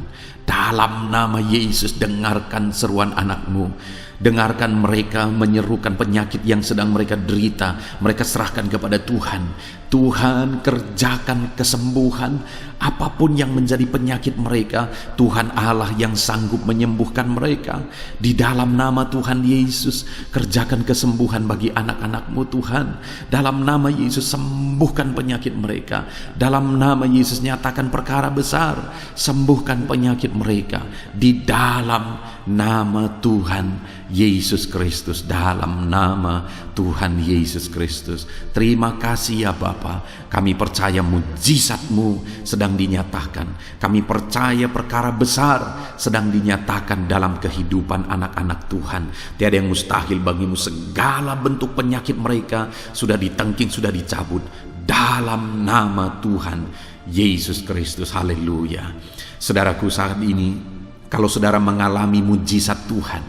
Dalam nama Yesus, dengarkan seruan anak-Mu. Dengarkan mereka menyerukan penyakit yang sedang mereka derita. Mereka serahkan kepada Tuhan. Tuhan, kerjakan kesembuhan apapun yang menjadi penyakit mereka. Tuhan Allah yang sanggup menyembuhkan mereka. Di dalam nama Tuhan Yesus, kerjakan kesembuhan bagi anak-anak-Mu Tuhan. Dalam nama Yesus, sembuhkan penyakit mereka. Dalam nama Yesus, nyatakan perkara besar, sembuhkan penyakit mereka. Di dalam nama Tuhan Yesus Kristus, dalam nama Tuhan Yesus Kristus. Terima kasih ya Bapa. Kami percaya mujizat-Mu sedang dinyatakan. Kami percaya perkara besar sedang dinyatakan dalam kehidupan anak-anak Tuhan. Tiada yang mustahil bagi-Mu. Segala bentuk penyakit mereka sudah ditengking, sudah dicabut dalam nama Tuhan Yesus Kristus. Haleluya. Saudaraku, saat ini kalau saudara mengalami mujizat Tuhan,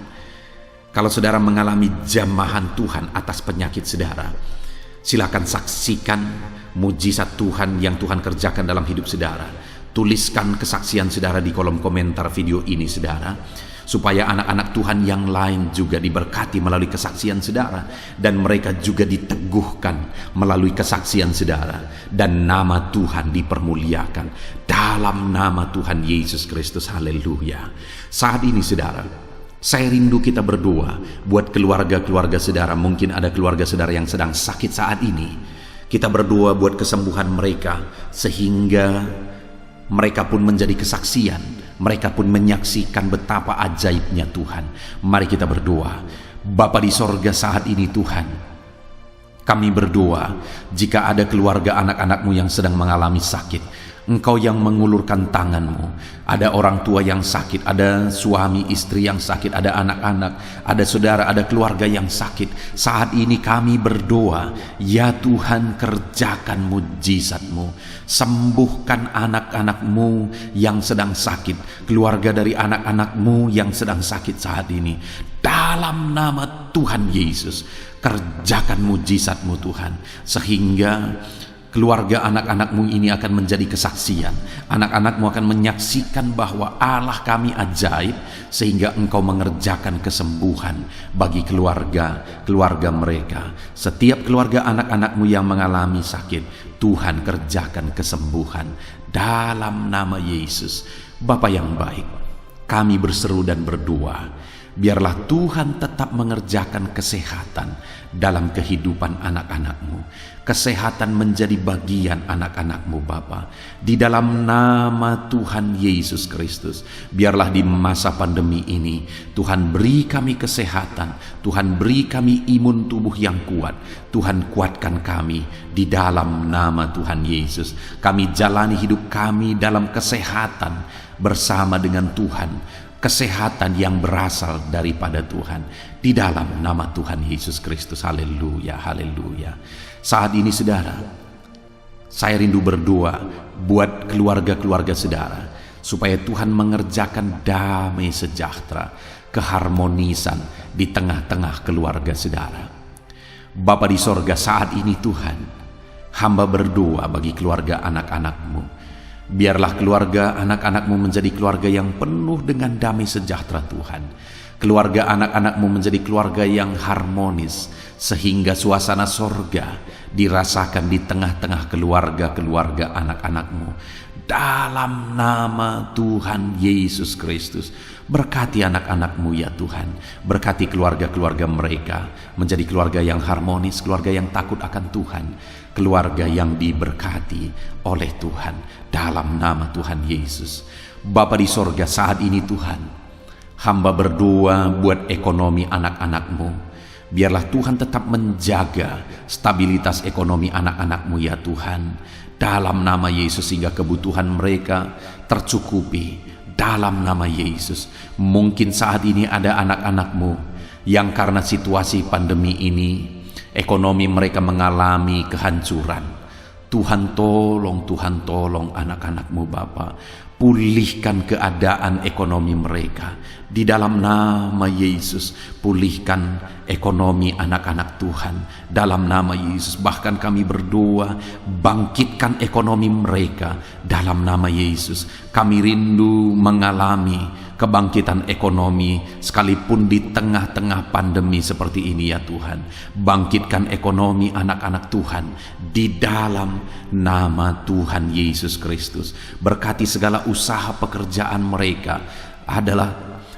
kalau saudara mengalami jamahan Tuhan atas penyakit saudara, silakan saksikan mujizat Tuhan yang Tuhan kerjakan dalam hidup saudara. Tuliskan kesaksian saudara di kolom komentar video ini saudara, supaya anak-anak Tuhan yang lain juga diberkati melalui kesaksian saudara, dan mereka juga diteguhkan melalui kesaksian saudara, dan nama Tuhan dipermuliakan dalam nama Tuhan Yesus Kristus. Haleluya. Saat ini saudara, saya rindu kita berdoa buat keluarga-keluarga saudara. Mungkin ada keluarga saudara yang sedang sakit saat ini. Kita berdoa buat kesembuhan mereka, sehingga mereka pun menjadi kesaksian. Mereka pun menyaksikan betapa ajaibnya Tuhan. Mari kita berdoa. Bapa di sorga, saat ini Tuhan, kami berdoa jika ada keluarga anak-anak-Mu yang sedang mengalami sakit, Engkau yang mengulurkan tangan-Mu. Ada orang tua yang sakit, ada suami istri yang sakit, ada anak-anak, ada saudara, ada keluarga yang sakit. Saat ini kami berdoa, ya Tuhan, kerjakan mujizat-Mu. Sembuhkan anak-anak-Mu yang sedang sakit, keluarga dari anak-anak-Mu yang sedang sakit saat ini. Dalam nama Tuhan Yesus, kerjakan mujizat-Mu Tuhan, sehingga keluarga anak-anak-Mu ini akan menjadi kesaksian. Anak-anak-Mu akan menyaksikan bahwa Allah kami ajaib, sehingga Engkau mengerjakan kesembuhan bagi keluarga mereka. Setiap keluarga anak-anak-Mu yang mengalami sakit, Tuhan kerjakan kesembuhan dalam nama Yesus. Bapa yang baik, kami berseru dan berdoa, biarlah Tuhan tetap mengerjakan kesehatan dalam kehidupan anak-anak-Mu. Kesehatan menjadi bagian anak-anak-Mu Bapa. Di dalam nama Tuhan Yesus Kristus, biarlah di masa pandemi ini Tuhan beri kami kesehatan, Tuhan beri kami imun tubuh yang kuat. Tuhan kuatkan kami di dalam nama Tuhan Yesus. Kami jalani hidup kami dalam kesehatan bersama dengan Tuhan. Kesehatan yang berasal daripada Tuhan, di dalam nama Tuhan Yesus Kristus. Haleluya, haleluya. Saat ini saudara, saya rindu berdoa buat keluarga-keluarga saudara, supaya Tuhan mengerjakan damai sejahtera, keharmonisan di tengah-tengah keluarga saudara. Bapa di sorga, saat ini Tuhan, hamba berdoa bagi keluarga anak-anak-Mu. Biarlah keluarga anak-anak-Mu menjadi keluarga yang penuh dengan damai sejahtera Tuhan. Keluarga anak-anak-Mu menjadi keluarga yang harmonis, sehingga suasana sorga dirasakan di tengah-tengah keluarga-keluarga anak-anak-Mu. Dalam nama Tuhan Yesus Kristus, berkati anak-anak-Mu ya Tuhan. Berkati keluarga-keluarga mereka menjadi keluarga yang harmonis, keluarga yang takut akan Tuhan, keluarga yang diberkati oleh Tuhan. Dalam nama Tuhan Yesus. Bapa di sorga, saat ini Tuhan, hamba berdoa buat ekonomi anak-anak-Mu. Biarlah Tuhan tetap menjaga stabilitas ekonomi anak-anak-Mu ya Tuhan. Dalam nama Yesus, sehingga kebutuhan mereka tercukupi dalam nama Yesus. Mungkin saat ini ada anak-anak-Mu yang karena situasi pandemi ini ekonomi mereka mengalami kehancuran. Tuhan tolong anak-anak-Mu Bapa. Pulihkan keadaan ekonomi mereka. Di dalam nama Yesus, pulihkan ekonomi anak-anak Tuhan. Dalam nama Yesus, bahkan kami berdoa, bangkitkan ekonomi mereka. Dalam nama Yesus, kami rindu mengalami kebangkitan ekonomi sekalipun di tengah-tengah pandemi seperti ini ya Tuhan. Bangkitkan ekonomi anak-anak Tuhan di dalam nama Tuhan Yesus Kristus. Berkati segala usaha pekerjaan mereka. Adalah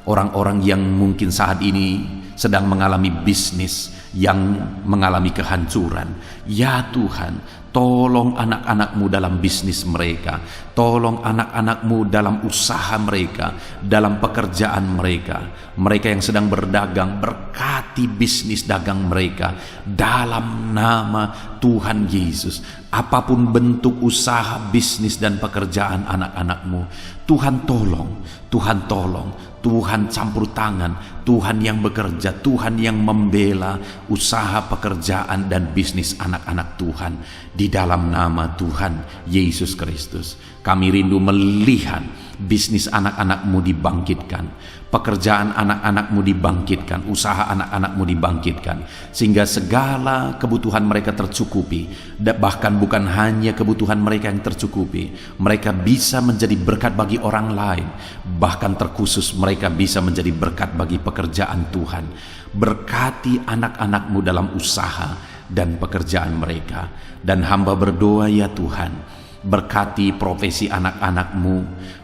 orang-orang yang mungkin saat ini sedang mengalami bisnis yang mengalami kehancuran. Ya Tuhan, tolong anak-anak-Mu dalam bisnis mereka. Tolong anak-anak-Mu dalam usaha mereka, dalam pekerjaan mereka. Mereka yang sedang berdagang, berkati bisnis dagang mereka dalam nama Tuhan Yesus. Apapun bentuk usaha, bisnis dan pekerjaan anak-anak-Mu, Tuhan tolong, Tuhan tolong, Tuhan campur tangan, Tuhan yang bekerja, Tuhan yang membela usaha, pekerjaan dan bisnis anak-anak Tuhan di dalam nama Tuhan Yesus Kristus. Kami rindu melihat bisnis anak-anak-Mu dibangkitkan, pekerjaan anak-anak-Mu dibangkitkan, usaha anak-anak-Mu dibangkitkan, sehingga segala kebutuhan mereka tercukupi. Bahkan bukan hanya kebutuhan mereka yang tercukupi, mereka bisa menjadi berkat bagi orang lain. Bahkan terkhusus mereka bisa menjadi berkat bagi pekerjaan Tuhan. Berkati anak-anak-Mu dalam usaha dan pekerjaan mereka. Dan hamba berdoa ya Tuhan, berkati profesi anak-anak-Mu,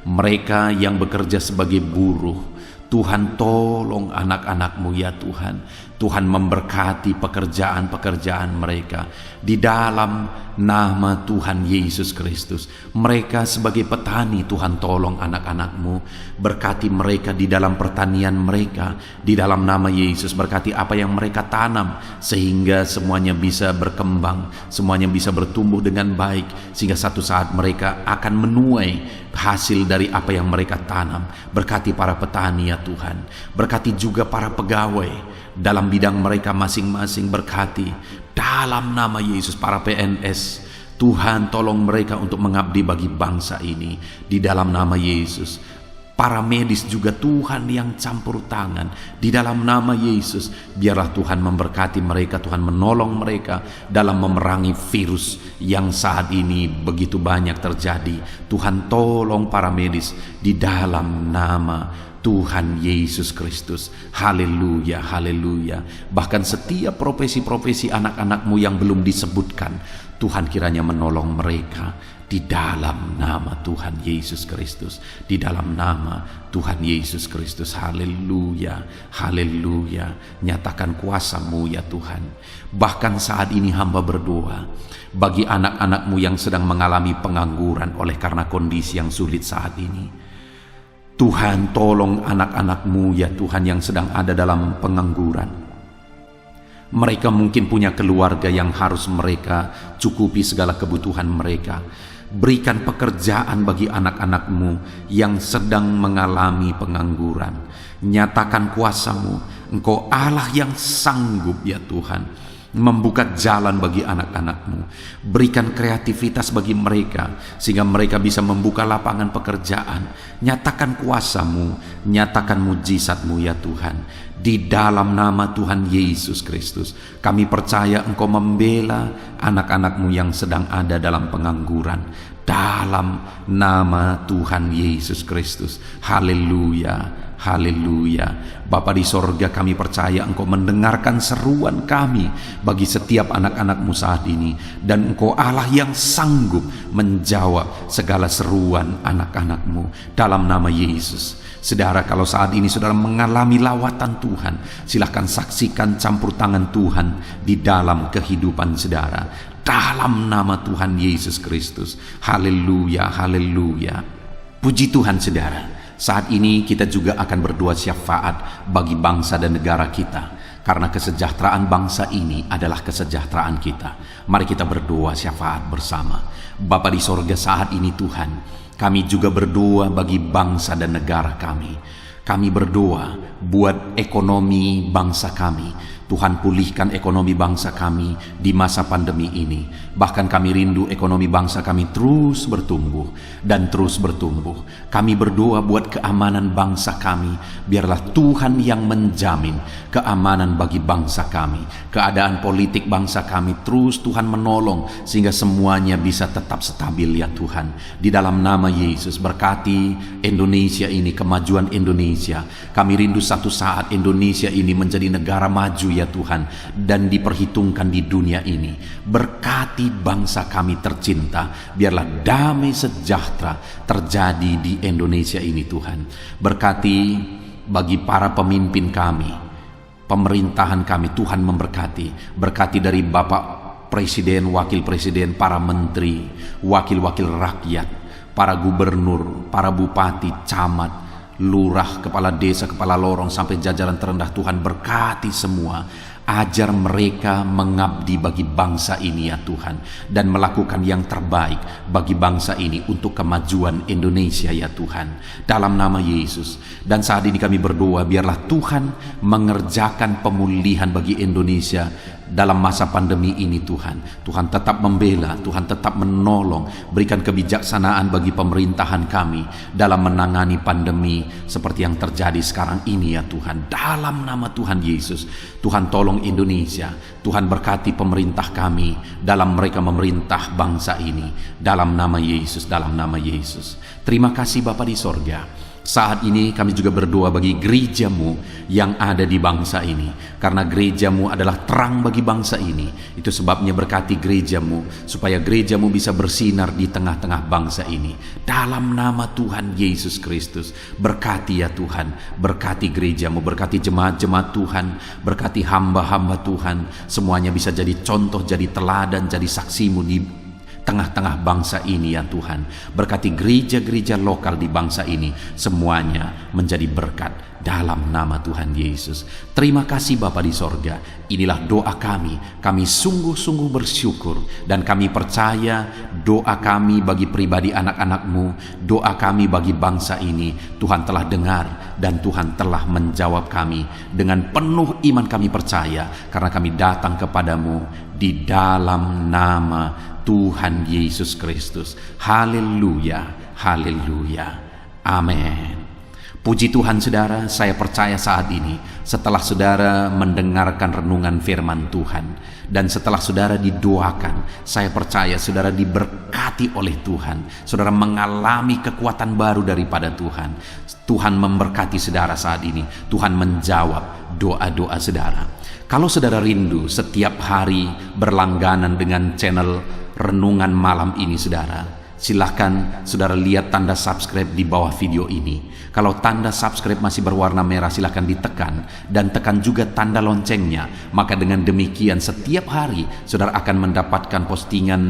mereka yang bekerja sebagai buruh. Tuhan tolong anak-anak-Mu ya Tuhan. Tuhan memberkati pekerjaan-pekerjaan mereka di dalam nama Tuhan Yesus Kristus. Mereka sebagai petani, Tuhan tolong anak-anak-Mu. Berkati mereka di dalam pertanian mereka di dalam nama Yesus. Berkati apa yang mereka tanam sehingga semuanya bisa berkembang, semuanya bisa bertumbuh dengan baik, sehingga satu saat mereka akan menuai hasil dari apa yang mereka tanam. Berkati para petani ya Tuhan. Berkati juga para pegawai dalam bidang mereka masing-masing. Berkati dalam nama Yesus para PNS. Tuhan tolong mereka untuk mengabdi bagi bangsa ini di dalam nama Yesus. Para medis juga Tuhan yang campur tangan di dalam nama Yesus. Biarlah Tuhan memberkati mereka, Tuhan menolong mereka dalam memerangi virus yang saat ini begitu banyak terjadi. Tuhan tolong para medis di dalam nama Tuhan Yesus Kristus. Haleluya, haleluya. Bahkan setiap profesi-profesi anak-anak-Mu yang belum disebutkan, Tuhan kiranya menolong mereka di dalam nama Tuhan Yesus Kristus. Di dalam nama Tuhan Yesus Kristus. Haleluya, haleluya. Nyatakan kuasa-Mu ya Tuhan. Bahkan saat ini hamba berdoa bagi anak-anak-Mu yang sedang mengalami pengangguran oleh karena kondisi yang sulit saat ini. Tuhan tolong anak-anak-Mu ya Tuhan yang sedang ada dalam pengangguran. Mereka mungkin punya keluarga yang harus mereka cukupi segala kebutuhan mereka. Berikan pekerjaan bagi anak-anak-Mu yang sedang mengalami pengangguran. Nyatakan kuasa-Mu. Engkau Allah yang sanggup ya Tuhan membuka jalan bagi anak-anak-Mu. Berikan kreativitas bagi mereka sehingga mereka bisa membuka lapangan pekerjaan. Nyatakan kuasa-Mu, nyatakan mujizat-Mu ya Tuhan. Di dalam nama Tuhan Yesus Kristus, kami percaya Engkau membela anak-anak-Mu yang sedang ada dalam pengangguran. Dalam nama Tuhan Yesus Kristus. Haleluya, haleluya. Bapa di sorga, kami percaya Engkau mendengarkan seruan kami bagi setiap anak-anak-Mu saat ini. Dan Engkau Allah yang sanggup menjawab segala seruan anak-anak-Mu dalam nama Yesus. Saudara, kalau saat ini saudara mengalami lawatan Tuhan, silahkan saksikan campur tangan Tuhan di dalam kehidupan saudara. Dalam nama Tuhan Yesus Kristus. Haleluya, haleluya. Puji Tuhan saudara. Saat ini kita juga akan berdoa syafaat bagi bangsa dan negara kita. karena kesejahteraan bangsa ini adalah kesejahteraan kita. Mari kita berdoa syafaat bersama. Bapa di sorga, saat ini Tuhan, kami juga berdoa bagi bangsa dan negara kami. Kami berdoa buat ekonomi bangsa kami. Tuhan, pulihkan ekonomi bangsa kami di masa pandemi ini. Bahkan kami rindu ekonomi bangsa kami terus bertumbuh dan terus bertumbuh. Kami berdoa buat keamanan bangsa kami. Biarlah Tuhan yang menjamin keamanan bagi bangsa kami. Keadaan politik bangsa kami terus Tuhan menolong sehingga semuanya bisa tetap stabil ya Tuhan. Di dalam nama Yesus, berkati Indonesia ini, kemajuan Indonesia. Kami rindu satu saat Indonesia ini menjadi negara maju ya Tuhan, dan diperhitungkan di dunia ini. Berkati bangsa kami tercinta, biarlah damai sejahtera terjadi di Indonesia ini Tuhan. Berkati bagi para pemimpin kami, pemerintahan kami, Tuhan memberkati. Berkati dari Bapak Presiden, Wakil Presiden, para menteri, wakil-wakil rakyat, para gubernur, para bupati, camat, lurah, kepala desa, kepala lorong, sampai jajaran terendah. Tuhan berkati semua. Ajar mereka mengabdi bagi bangsa ini ya Tuhan, dan melakukan yang terbaik bagi bangsa ini untuk kemajuan Indonesia ya Tuhan, dalam nama Yesus. Dan saat ini kami berdoa, biarlah Tuhan mengerjakan pemulihan bagi Indonesia dalam masa pandemi ini Tuhan. Tuhan tetap membela, Tuhan tetap menolong. Berikan kebijaksanaan bagi pemerintahan kami dalam menangani pandemi seperti yang terjadi sekarang ini ya Tuhan, dalam nama Tuhan Yesus. Tuhan tolong Indonesia. Tuhan berkati pemerintah kami dalam mereka memerintah bangsa ini, dalam nama Yesus, dalam nama Yesus. Terima kasih Bapa di sorga. Saat ini kami juga berdoa bagi gerejamu yang ada di bangsa ini, karena gerejamu adalah terang bagi bangsa ini. Itu sebabnya berkati gerejamu, supaya gerejamu bisa bersinar di tengah-tengah bangsa ini. Dalam nama Tuhan Yesus Kristus, berkati ya Tuhan, berkati gerejamu, berkati jemaat-jemaat Tuhan, berkati hamba-hamba Tuhan. Semuanya bisa jadi contoh, jadi teladan, jadi saksimu di tengah-tengah bangsa ini ya Tuhan. Berkati gereja-gereja lokal di bangsa ini, semuanya menjadi berkat dalam nama Tuhan Yesus. Terima kasih Bapa di sorga. Inilah doa kami. Kami sungguh-sungguh bersyukur, dan kami percaya doa kami bagi pribadi anak-anak-Mu, doa kami bagi bangsa ini, Tuhan telah dengar dan Tuhan telah menjawab kami. Dengan penuh iman kami percaya, karena kami datang kepadamu di dalam nama Tuhan Yesus Kristus. Haleluya, haleluya, amin. Puji Tuhan saudara, saya percaya saat ini setelah saudara mendengarkan renungan firman Tuhan, dan setelah saudara didoakan, saya percaya saudara diberkati oleh Tuhan. Saudara mengalami kekuatan baru daripada Tuhan. Tuhan memberkati saudara saat ini. Tuhan menjawab doa-doa saudara. Kalau saudara rindu setiap hari berlangganan dengan channel renungan malam ini saudara, silahkan saudara lihat tanda subscribe di bawah video ini. Kalau tanda subscribe masih berwarna merah, silahkan ditekan, dan tekan juga tanda loncengnya. Maka dengan demikian setiap hari saudara akan mendapatkan postingan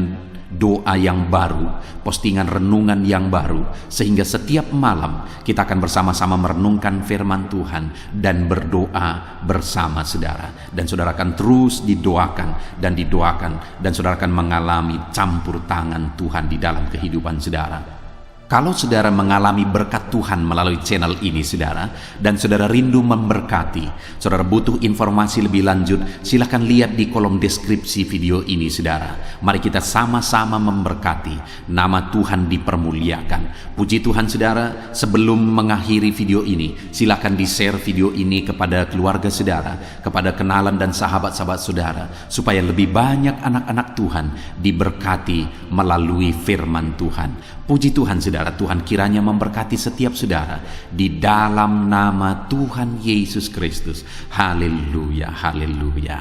doa yang baru, postingan renungan yang baru, sehingga setiap malam kita akan bersama-sama merenungkan firman Tuhan dan berdoa bersama saudara. Dan saudara akan terus didoakan dan didoakan, dan saudara akan mengalami campur tangan Tuhan di dalam kehidupan saudara. Kalau saudara mengalami berkat Tuhan melalui channel ini saudara, dan saudara rindu memberkati, saudara butuh informasi lebih lanjut, silahkan lihat di kolom deskripsi video ini saudara. Mari kita sama-sama memberkati, nama Tuhan dipermuliakan. Puji Tuhan saudara, sebelum mengakhiri video ini, silahkan di-share video ini kepada keluarga saudara, kepada kenalan dan sahabat-sahabat saudara, supaya lebih banyak anak-anak Tuhan diberkati melalui firman Tuhan. Puji Tuhan saudara, Tuhan kiranya memberkati setiap saudara di dalam nama Tuhan Yesus Kristus. Haleluya, haleluya,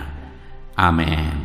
amin.